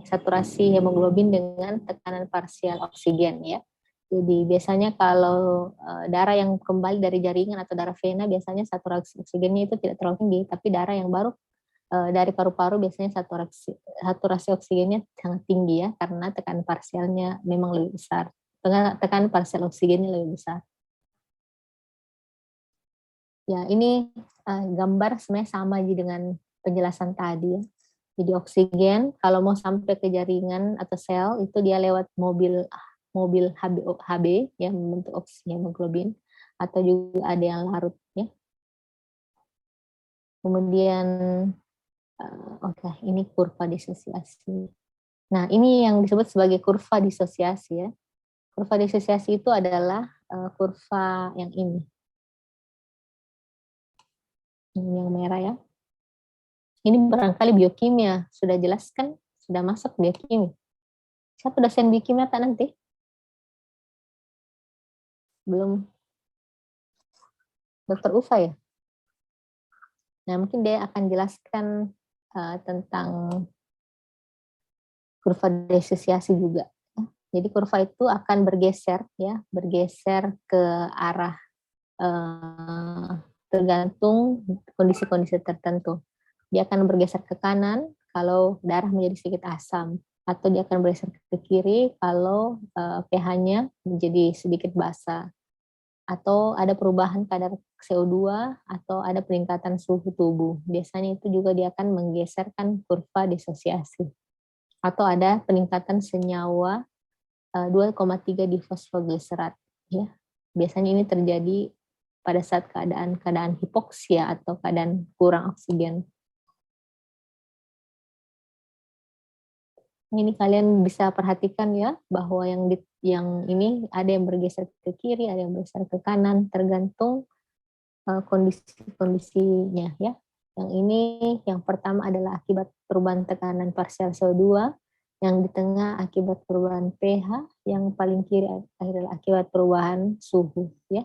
Speaker 1: saturasi hemoglobin dengan tekanan parsial oksigen, ya. Jadi biasanya kalau darah yang kembali dari jaringan atau darah vena biasanya saturasi oksigennya itu tidak terlalu tinggi, tapi darah yang baru dari paru-paru biasanya saturasi oksigennya sangat tinggi, ya, karena tekanan parsialnya memang lebih besar. Tekanan parsial oksigennya lebih besar. Ya, ini gambar sebenarnya sama aja dengan penjelasan tadi, ya. Jadi oksigen kalau mau sampai ke jaringan atau sel itu dia lewat mobil mobil HB yang membentuk oksigen hemoglobin, atau juga ada yang larut ya. Kemudian oke, ini kurva disosiasi. Nah, ini yang disebut sebagai kurva disosiasi ya. Kurva disosiasi itu adalah kurva yang ini. Yang merah ya. Ini barangkali biokimia, sudah jelaskan, sudah masuk biokimia. Siapa dosen biokimia tak nanti? Belum. Dokter Ufa ya? Nah, mungkin dia akan jelaskan tentang kurva disosiasi juga. Jadi kurva itu akan bergeser ya, bergeser ke arah tergantung kondisi-kondisi tertentu. Dia akan bergeser ke kanan kalau darah menjadi sedikit asam, atau dia akan bergeser ke kiri kalau pH-nya menjadi sedikit basa, atau ada perubahan kadar CO2 atau ada peningkatan suhu tubuh. Biasanya itu juga dia akan menggeserkan kurva disosiasi. Atau ada peningkatan senyawa 2,3 di fosfogliserat ya. Biasanya ini terjadi pada saat keadaan hipoksia atau keadaan kurang oksigen. Ini kalian bisa perhatikan ya, bahwa yang ini ada yang bergeser ke kiri, ada yang bergeser ke kanan, tergantung kondisi-kondisinya ya. Yang ini yang pertama adalah akibat perubahan tekanan parsial CO2, yang di tengah akibat perubahan pH, yang paling kiri adalah akibat perubahan suhu ya.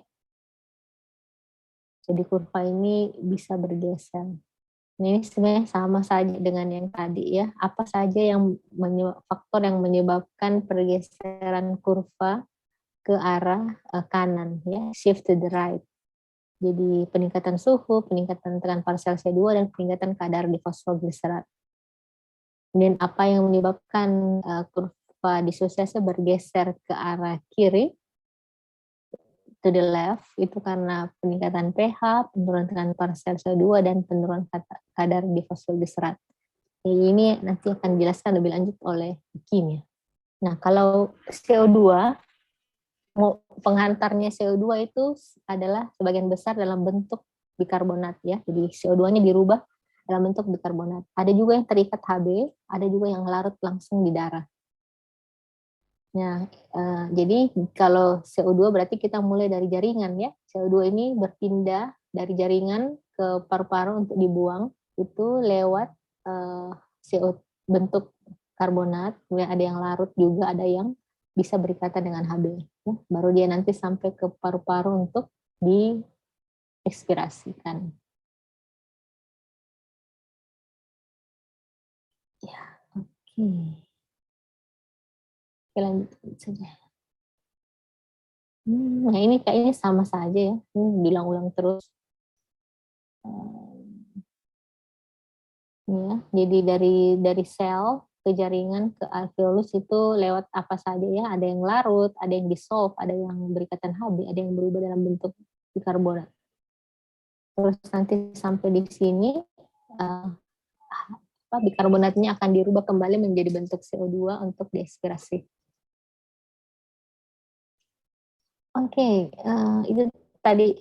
Speaker 1: Jadi kurva ini bisa bergeser. Ini sebenarnya sama saja dengan yang tadi ya. Apa saja yang faktor yang menyebabkan pergeseran kurva ke arah kanan ya, shift to the right. Jadi peningkatan suhu, peningkatan tekanan parsial CO2 dan peningkatan kadar di fosfogliserat. Kemudian apa yang menyebabkan kurva disosiasi bergeser ke arah kiri, to the left, itu karena peningkatan pH, penurunan tekanan parsial CO2, dan penurunan kadar di fosfogliserat. Ini nanti akan dijelaskan lebih lanjut oleh kimia. Nah, kalau CO2, penghantarnya CO2 itu adalah sebagian besar dalam bentuk bikarbonat ya. Jadi CO2-nya dirubah dalam bentuk bikarbonat. Ada juga yang terikat Hb, ada juga yang larut langsung di darah. Nah, jadi kalau CO2 berarti kita mulai dari jaringan ya. CO2 ini berpindah dari jaringan ke paru-paru untuk dibuang, itu lewat CO bentuk karbonat, kemudian ada yang larut juga, ada yang bisa berikatan dengan Hb. Ya. Baru dia nanti sampai ke paru-paru untuk diekspirasikan. Ya, oke. Oke, lanjut saja. Nah, ini kayaknya sama saja ya. Ini diulang-ulang terus. Ya, jadi dari sel ke jaringan ke alveolus itu lewat apa saja ya? Ada yang larut, ada yang dissolve, ada yang berikatan Hb, ada yang berubah dalam bentuk bikarbonat. Terus nanti sampai di sini bikarbonatnya akan dirubah kembali menjadi bentuk CO2 untuk diekspirasi. Oke, itu tadi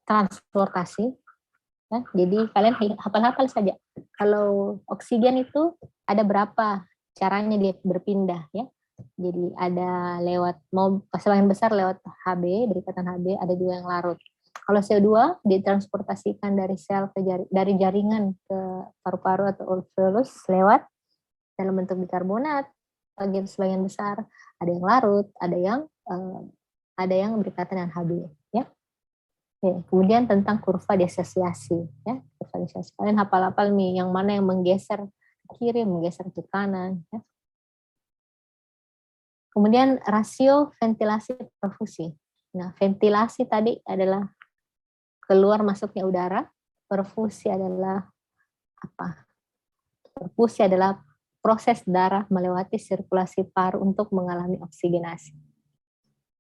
Speaker 1: transportasi. Ya, jadi kalian hafal-hafal saja. Kalau oksigen itu ada berapa caranya dia berpindah ya. Jadi ada lewat sebagian besar lewat Hb, berikatan Hb, ada juga yang larut. Kalau CO2 ditransportasikan dari sel ke dari jaringan ke paru-paru atau alveolus lewat dalam bentuk bikarbonat, sebagian besar, ada yang larut, ada yang berikatan dengan Hb ya. Oke, kemudian tentang kurva disosiasi ya. Kurva disosiasi. Kalian hafal-hafal nih yang mana yang menggeser ke kiri, menggeser ke kanan ya. Kemudian rasio ventilasi perfusi. Nah, ventilasi tadi adalah keluar masuknya udara, perfusi adalah apa? Perfusi adalah proses darah melewati sirkulasi paru untuk mengalami oksigenasi.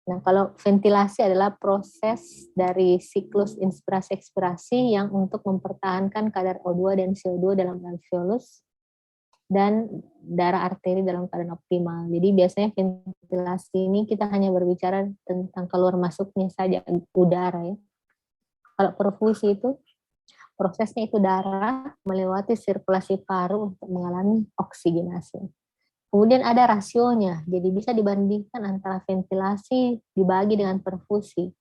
Speaker 1: Nah, kalau ventilasi adalah proses dari siklus inspirasi-ekspirasi yang untuk mempertahankan kadar O2 dan CO2 dalam alveolus dan darah arteri dalam keadaan optimal. Jadi biasanya ventilasi ini kita hanya berbicara tentang keluar masuknya saja udara ya. Kalau perfusi itu prosesnya itu darah melewati sirkulasi paru untuk mengalami oksigenasi. Kemudian ada rasionya, jadi bisa dibandingkan antara ventilasi dibagi dengan perfusi.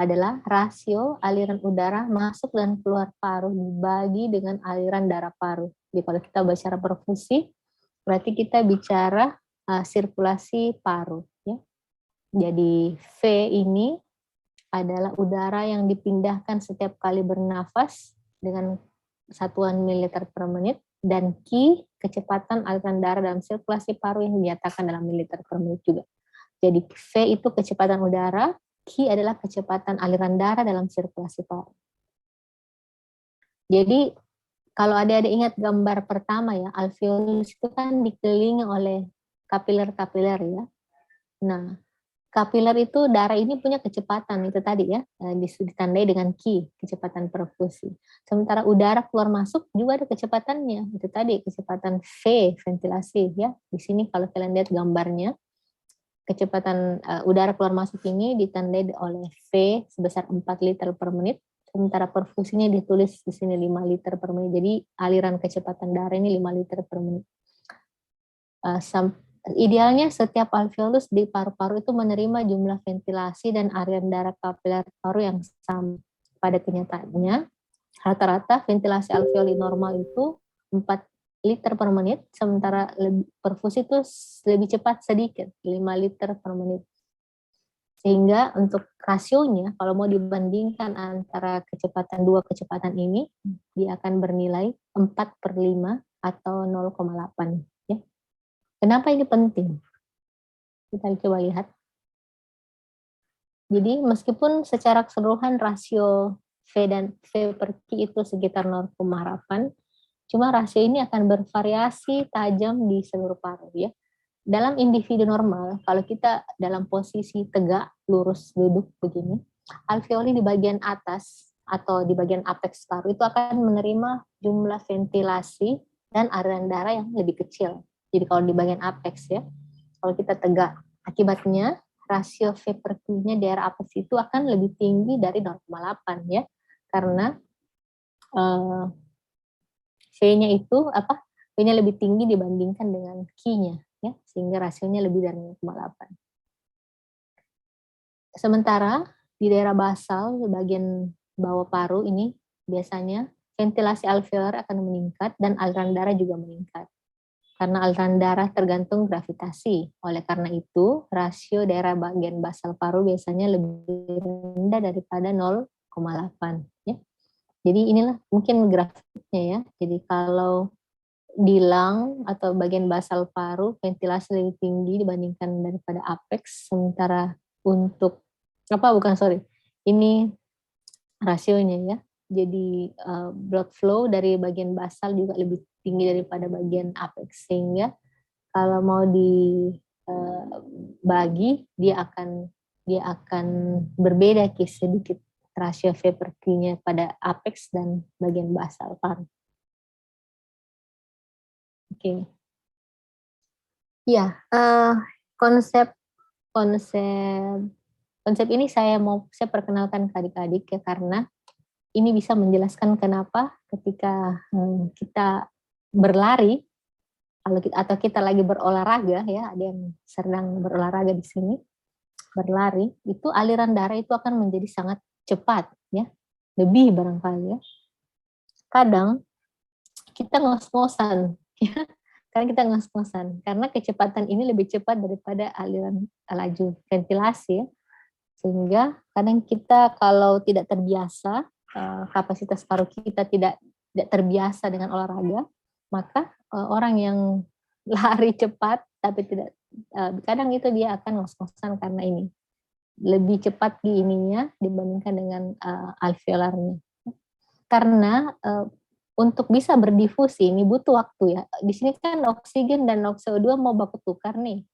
Speaker 1: Adalah rasio aliran udara masuk dan keluar paru dibagi dengan aliran darah paru. Jadi kalau kita bicara perfusi, berarti kita bicara sirkulasi paru. Ya. Jadi V ini adalah udara yang dipindahkan setiap kali bernafas dengan satuan mililiter per menit, dan Q kecepatan aliran darah dalam sirkulasi paru yang dinyatakan dalam mililiter per menit juga. Jadi V itu kecepatan udara, Q adalah kecepatan aliran darah dalam sirkulasi paru. Jadi kalau ada ingat gambar pertama ya, alveolus itu kan dikelilingi oleh kapiler-kapiler ya. Nah, kapiler itu darah ini punya kecepatan itu tadi ya, ditandai dengan Q, kecepatan perfusi. Sementara udara keluar masuk juga ada kecepatannya, itu tadi kecepatan V, ventilasi ya. Di sini kalau kalian lihat gambarnya, kecepatan udara keluar masuk ini ditandai oleh V sebesar 4 liter per menit, sementara perfusinya ditulis di sini 5 liter per menit. Jadi aliran kecepatan darah ini 5 liter per menit. Idealnya setiap alveolus di paru-paru itu menerima jumlah ventilasi dan aliran darah kapiler paru yang sama. Pada kenyataannya, rata-rata ventilasi alveoli normal itu 4 liter per menit, sementara perfusi itu lebih cepat sedikit, 5 liter per menit. Sehingga untuk rasionya, kalau mau dibandingkan antara dua kecepatan ini, dia akan bernilai 4/5 atau 0,8. Ya. Kenapa ini penting? Kita coba lihat. Jadi meskipun secara keseluruhan rasio V dan V per Q itu sekitar 0,8, cuma rasio ini akan bervariasi tajam di seluruh paru ya. Dalam individu normal, kalau kita dalam posisi tegak, lurus duduk begini, alveoli di bagian atas atau di bagian apex paru itu akan menerima jumlah ventilasi dan aliran darah yang lebih kecil. Jadi kalau di bagian apex ya, kalau kita tegak, akibatnya rasio V per Q-nya di area apex itu akan lebih tinggi dari 0,8 ya, karena V-nya itu V-nya lebih tinggi dibandingkan dengan Q-nya ya, sehingga rasionya lebih dari 0,8. Sementara di daerah basal, di bagian bawah paru ini biasanya ventilasi alveolar akan meningkat dan aliran darah juga meningkat. Karena aliran darah tergantung gravitasi. Oleh karena itu, rasio daerah bagian basal paru biasanya lebih rendah daripada 0,8 ya. Jadi inilah mungkin grafiknya ya. Jadi kalau di lung atau bagian basal paru ventilasi lebih tinggi dibandingkan daripada apex, sementara untuk ini rasionya ya. Jadi blood flow dari bagian basal juga lebih tinggi daripada bagian apex, sehingga kalau mau dibagi dia akan berbeda sedikit rasio V per Q-nya pada apex dan bagian basal paru. Oke. Ya, konsep ini saya perkenalkan ke adik-adik ya, karena ini bisa menjelaskan kenapa ketika kita berlari atau kita lagi berolahraga ya, ada yang sedang berolahraga di sini, berlari, itu aliran darah itu akan menjadi sangat cepat ya, lebih barangkali ya. Kadang kita ngos-ngosan ya. Karena kecepatan ini lebih cepat daripada aliran laju ventilasi ya. Sehingga kadang kita kalau tidak terbiasa, kapasitas paru kita tidak terbiasa dengan olahraga, maka orang yang lari cepat tapi tidak, kadang itu dia akan ngos-ngosan karena ini lebih cepat di ininya dibandingkan dengan alveolarnya. Karena untuk bisa berdifusi ini butuh waktu ya. Di sini kan oksigen dan CO2 mau baku tukar nih.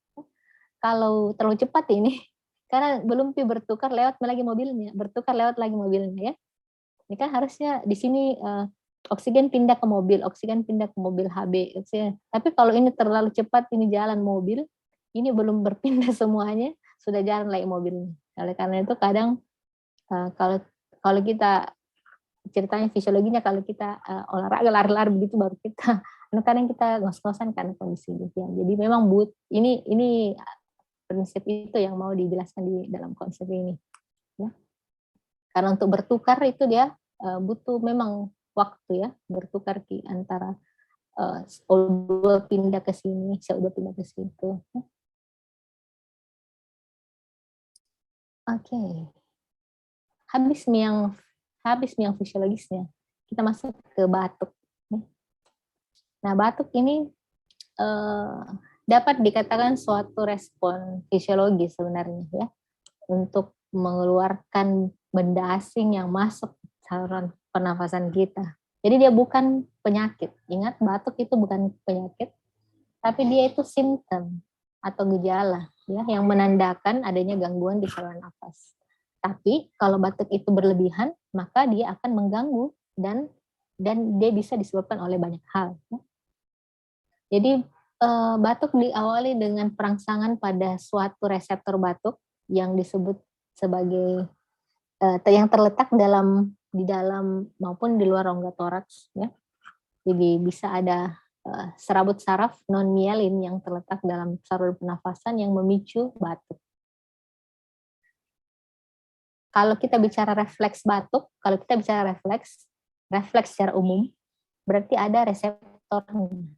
Speaker 1: Kalau terlalu cepat ini, karena belum bertukar lewat lagi mobilnya ya. Ini kan harusnya di sini Oksigen pindah ke mobil, oksigen pindah ke mobil HB. Oksigen. Tapi kalau ini terlalu cepat, ini jalan mobil, ini belum berpindah semuanya, sudah jalan lagi mobilnya. Oleh karena itu kadang kalau kalau kita ceritanya fisiologinya, kalau kita olahraga lari-lari begitu baru kita kadang kita ngos-ngosan karena kondisi demikian. Jadi memang ini prinsip itu yang mau dijelaskan di dalam konsep ini. Ya. Karena untuk bertukar itu dia butuh memang waktu ya, bertukar antara O2 pindah ke sini, CO2 pindah ke situ. Oke. Habis yang fisiologisnya, kita masuk ke batuk. Nah, batuk ini dapat dikatakan suatu respon fisiologis sebenarnya ya, untuk mengeluarkan benda asing yang masuk saluran pernafasan kita. Jadi dia bukan penyakit. Ingat, batuk itu bukan penyakit, tapi dia itu simptom atau gejala ya yang menandakan adanya gangguan di saluran nafas. Tapi kalau batuk itu berlebihan, maka dia akan mengganggu dan dia bisa disebabkan oleh banyak hal. Ya. Jadi batuk diawali dengan perangsangan pada suatu reseptor batuk yang disebut sebagai yang terletak di dalam maupun di luar rongga toraks ya. Jadi bisa ada serabut saraf non mielin yang terletak dalam saluran pernafasan yang memicu batuk. Kalau kita bicara refleks batuk, kalau kita bicara refleks secara umum berarti ada reseptornya.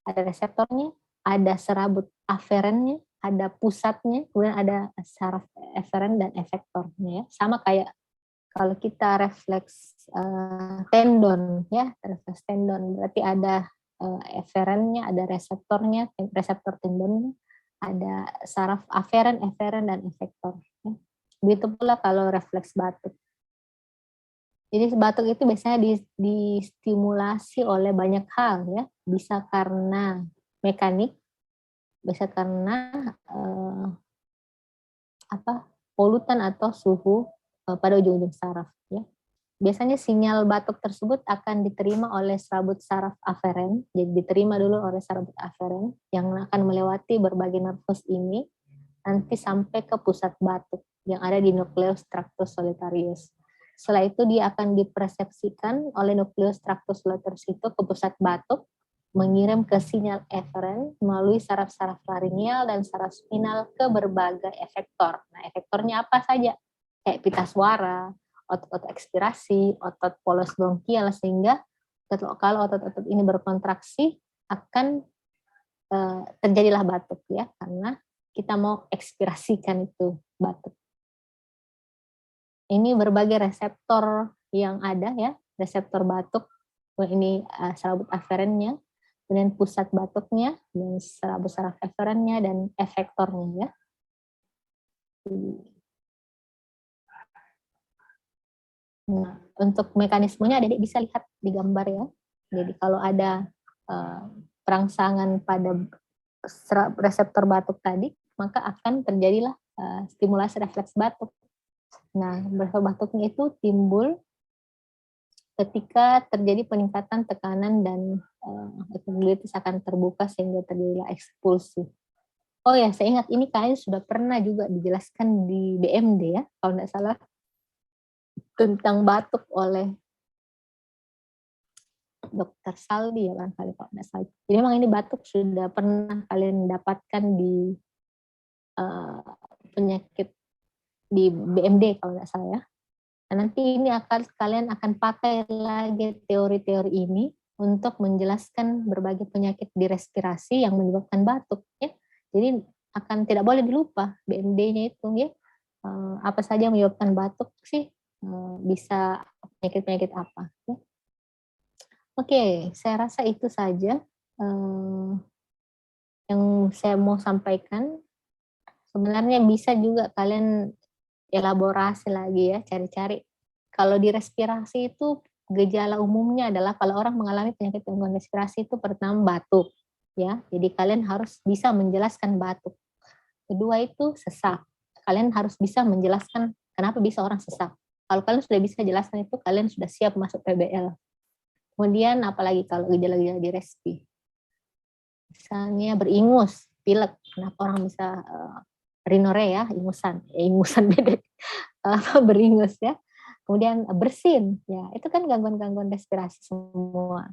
Speaker 1: Ada reseptornya, ada serabut aferennya, ada pusatnya, kemudian ada saraf eferen dan efektornya ya. Sama kayak kalau kita refleks tendon ya, refleks tendon berarti ada eferennya, ada reseptornya, reseptor tendonnya, ada saraf aferen, eferen dan efektor. Ya. Begitu pula kalau refleks batuk. Jadi batuk itu biasanya distimulasi oleh banyak hal ya, bisa karena mekanik, bisa karena polutan atau suhu pada ujung-ujung saraf ya. Biasanya sinyal batuk tersebut akan diterima oleh serabut saraf aferen, jadi diterima dulu oleh serabut aferen yang akan melewati berbagai nervus ini nanti sampai ke pusat batuk yang ada di nucleus tractus solitarius. Setelah itu dia akan dipersepsikan oleh nucleus tractus solitarius itu ke pusat batuk, mengirim ke sinyal eferen melalui saraf-saraf laringeal dan saraf spinal ke berbagai efektor. Nah, efektornya apa saja? Kayak pita suara, otot-otot ekspirasi, otot polos bronkial, sehingga kalau otot-otot ini berkontraksi akan terjadilah batuk ya, karena kita mau ekspirasikan itu batuk. Ini berbagai reseptor yang ada ya, reseptor batuk, ini serabut aferennya, kemudian pusat batuknya, dan serabut saraf eferennya dan efektornya ya. Nah, untuk mekanismenya Adik bisa lihat di gambar ya. Jadi kalau ada perangsangan pada reseptor batuk tadi, maka akan terjadilah stimulasi refleks batuk. Nah, batuknya itu timbul ketika terjadi peningkatan tekanan dan epiglottis akan terbuka sehingga terjadilah ekspulsi. Oh ya, saya ingat ini kayaknya sudah pernah juga dijelaskan di BMD ya, kalau tidak salah, tentang batuk oleh Dokter Saldi ya kan, kali kalau tidak salah. Jadi memang ini batuk sudah pernah kalian dapatkan di penyakit di BMD kalau tidak salah ya. Nah, nanti ini kalian akan pakai lagi teori-teori ini untuk menjelaskan berbagai penyakit di respirasi yang menyebabkan batuk ya. Jadi akan tidak boleh dilupa BMD-nya itu ya. Apa saja yang menyebabkan batuk sih, bisa penyakit-penyakit apa ya. Oke, saya rasa itu saja yang saya mau sampaikan. Sebenarnya bisa juga kalian elaborasi lagi ya, cari-cari. Kalau di respirasi itu gejala umumnya adalah kalau orang mengalami penyakit gangguan respirasi itu pertama batuk, ya. Jadi kalian harus bisa menjelaskan batuk. Kedua itu sesak. Kalian harus bisa menjelaskan kenapa bisa orang sesak. Kalau kalian sudah bisa jelaskan itu, kalian sudah siap masuk PBL. Kemudian apalagi kalau gejala-gejala di respi. Misalnya beringus, pilek. Kenapa orang bisa rhinorrhea, ingusan beda. Beringus ya. Kemudian bersin, ya itu kan gangguan-gangguan respirasi semua.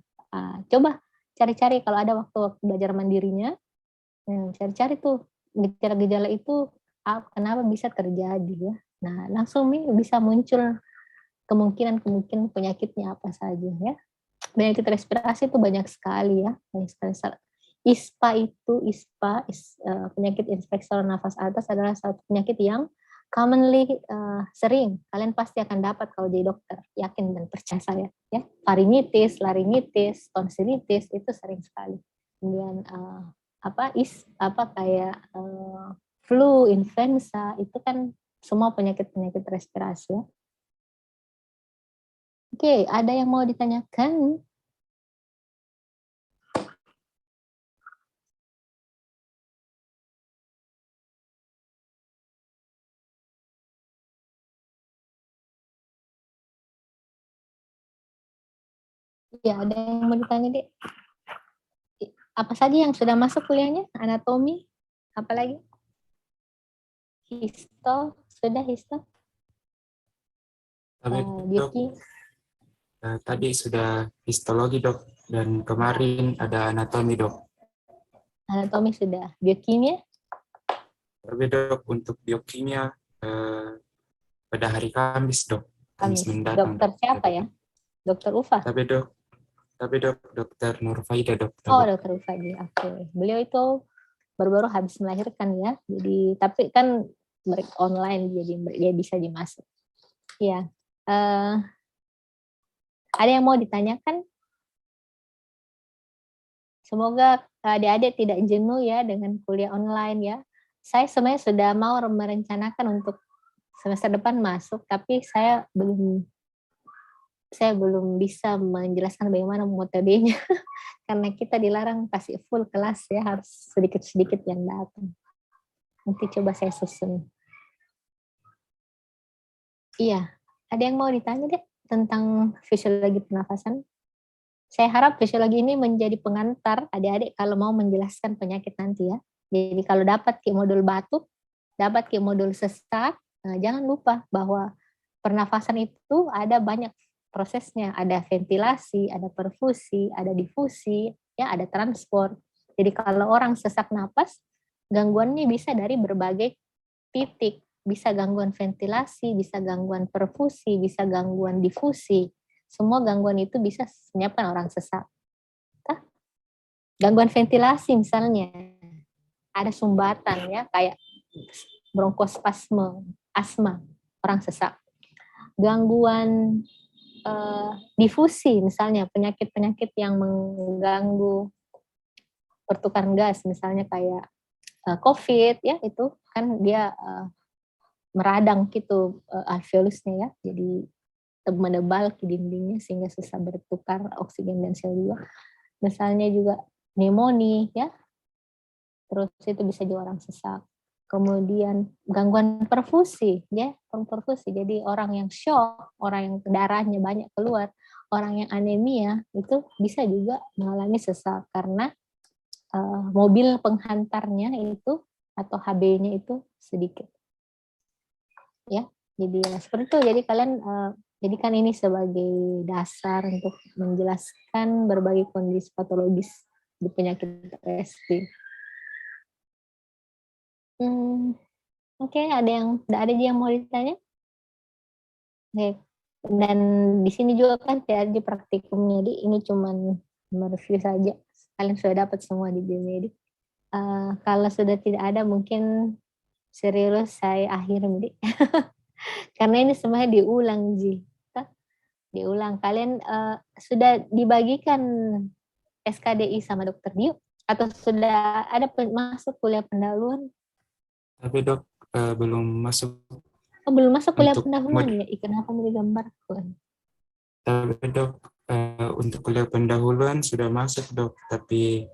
Speaker 1: Coba cari-cari kalau ada waktu-waktu belajar mandirinya, cari-cari tuh gejala-gejala itu kenapa bisa terjadi ya. Nah langsung nih bisa muncul kemungkinan penyakitnya apa saja ya. Penyakit respirasi itu banyak sekali ya. ISPA penyakit infeksi saluran nafas atas adalah satu penyakit yang commonly sering kalian pasti akan dapat kalau jadi dokter, yakin dan percaya saya ya. Faringitis, laringitis, tonsilitis itu sering sekali. Kemudian kayak flu, influenza itu kan semua penyakit-penyakit respirasi ya. Oke, ada yang mau ditanyakan? Ya, ada yang mau ditanya, Dek? Apa saja yang sudah masuk kuliahnya? Anatomi? Apalagi? Histo? Sudah histo?
Speaker 2: Dok,
Speaker 1: Bioki?
Speaker 2: tadi sudah histologi dok, dan kemarin ada anatomi dok.
Speaker 1: Anatomi sudah. Biokimia?
Speaker 2: Tapi dok untuk biokimia pada hari Kamis dok. Kamis mendatang.
Speaker 1: Dokter siapa ya? Dokter Ufa?
Speaker 2: Tapi dok, dokter Nurfaida dok.
Speaker 1: Oh, dokter Ufa. Oke. Beliau itu baru-baru habis melahirkan ya. Jadi tapi kan mereka online jadi dia bisa dimasuk. Iya. Ada yang mau ditanyakan? Semoga adik-adik tidak jenuh ya dengan kuliah online ya. Saya sebenarnya sudah mau merencanakan untuk semester depan masuk, tapi saya belum bisa menjelaskan bagaimana metodenya karena kita dilarang kasih full kelas ya, harus sedikit-sedikit yang datang. Nanti coba saya susun. Iya, ada yang mau ditanya deh tentang fisiologi pernafasan? Saya harap fisiologi ini menjadi pengantar adik-adik kalau mau menjelaskan penyakit nanti ya. Jadi kalau dapat ke modul batuk, dapat ke modul sesak, jangan lupa bahwa pernafasan itu ada banyak prosesnya. Ada ventilasi, ada perfusi, ada difusi, ya ada transport. Jadi kalau orang sesak napas, gangguannya bisa dari berbagai titik. Bisa gangguan ventilasi, bisa gangguan perfusi, bisa gangguan difusi. Semua gangguan itu bisa menyebabkan orang sesak. Gangguan ventilasi misalnya, ada sumbatan ya, kayak bronkospasme, asma, orang sesak. Gangguan difusi misalnya, penyakit-penyakit yang mengganggu pertukaran gas, misalnya kayak COVID ya, itu kan dia meradang gitu alveolusnya ya, jadi menebal ke dindingnya sehingga susah bertukar oksigen dan CO2. Misalnya juga pneumonia ya, terus itu bisa juga orang sesak. Kemudian gangguan perfusi ya, perfusi. Jadi orang yang shock, orang yang darahnya banyak keluar, orang yang anemia itu bisa juga mengalami sesak karena mobil penghantarnya itu atau HB-nya itu sedikit. Ya, jadi ya seperti itu. Jadi kalian jadikan ini sebagai dasar untuk menjelaskan berbagai kondisi patologis di penyakit respirasi. Oke, ada yang mau ditanya? Oke. Dan di sini juga kan tidak ada praktikumnya, jadi ini cuma mereview saja. Kalian sudah dapat semua di Biomedik. Kalau sudah tidak ada, mungkin serius saya akhiri. Karena ini semuanya diulang, Ji. Diulang. Kalian sudah dibagikan SKDI sama dokter Dio? Atau sudah ada masuk kuliah pendahuluan?
Speaker 2: Tapi dok, belum masuk.
Speaker 1: Oh, belum masuk kuliah pendahuluan ya? Kenapa mau digambarkan?
Speaker 2: Tapi dok, untuk kuliah pendahuluan sudah masuk dok, tapi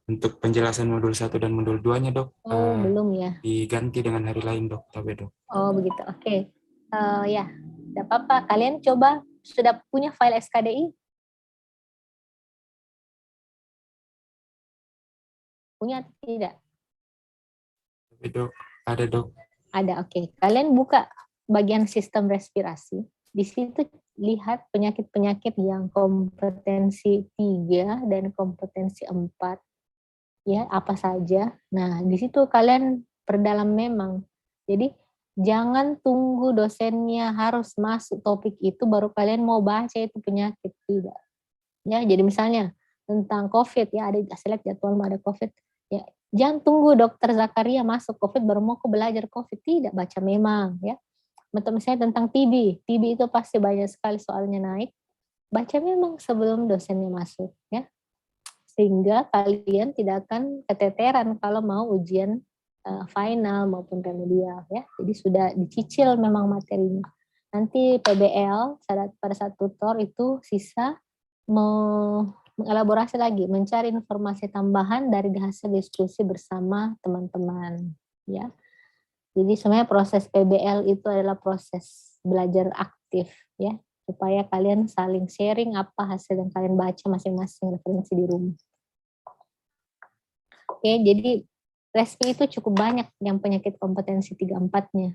Speaker 2: untuk penjelasan modul 1 dan modul 2-nya dok,
Speaker 1: belum ya?
Speaker 2: diganti dengan hari lain dok, tapi dok.
Speaker 1: Oh begitu, oke. Ya, tidak apa-apa. Kalian coba sudah punya file SKDI? Punya atau tidak?
Speaker 2: Tapi dok, ada dok.
Speaker 1: Ada, oke. Kalian buka bagian sistem respirasi. Di situ lihat penyakit-penyakit yang kompetensi 3 dan kompetensi 4. Ya, apa saja. Nah, di situ kalian perdalam memang. Jadi, jangan tunggu dosennya harus masuk topik itu baru kalian mau baca itu penyakit. Tidak. Ya, jadi misalnya tentang COVID ya, ada select jadwal ada COVID. Ya, jangan tunggu dokter Zakaria masuk COVID baru mau ke belajar COVID. Tidak, baca memang ya. Misalnya tentang TB. TB itu pasti banyak sekali soalnya naik. Baca memang sebelum dosennya masuk ya. Sehingga kalian tidak akan keteteran kalau mau ujian final maupun remedial ya. Jadi sudah dicicil memang materinya. Nanti PBL pada saat tutor itu sisa mengelaborasi lagi, mencari informasi tambahan dari hasil diskusi bersama teman-teman ya. Jadi sebenarnya proses PBL itu adalah proses belajar aktif ya, supaya kalian saling sharing apa hasil yang kalian baca masing-masing referensi di rumah. Oke, jadi respi itu cukup banyak yang penyakit kompetensi 3-4-nya,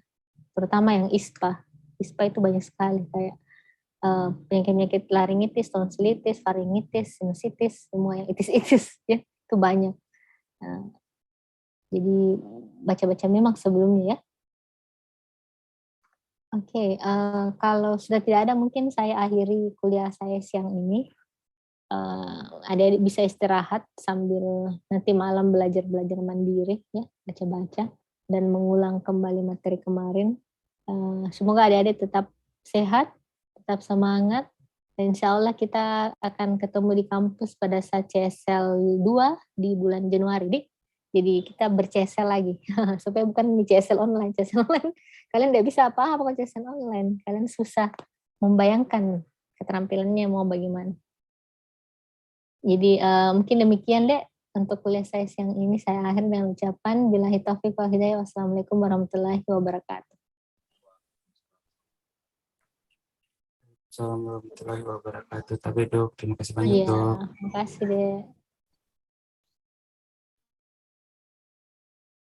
Speaker 1: terutama yang ISPA. ISPA itu banyak sekali, kayak penyakit-penyakit laringitis, tonsilitis, faringitis, sinusitis, semua yang itis-itis, ya, itu banyak. Nah, jadi baca-baca memang sebelumnya ya. Oke, kalau sudah tidak ada mungkin saya akhiri kuliah saya siang ini. Adik-adik bisa istirahat sambil nanti malam belajar-belajar mandiri ya, baca-baca dan mengulang kembali materi kemarin. Semoga adik-adik tetap sehat, tetap semangat, dan insya Allah kita akan ketemu di kampus pada saat CSL 2 di bulan Januari, Dik. Jadi kita ber-CSL lagi, supaya bukan di CSL online. CSL online kalian tidak bisa apa-apa kalau CSL online, kalian susah membayangkan keterampilannya mau bagaimana. Jadi mungkin demikian deh untuk kuliah saya siang ini. Saya akhiri dengan ucapan billahi taufiq wal hidayah. Wassalamualaikum warahmatullahi wabarakatuh.
Speaker 2: Assalamualaikum warahmatullahi wabarakatuh. Tapi dok, terima kasih banyak
Speaker 1: Iya,
Speaker 2: dok.
Speaker 1: makasih deh.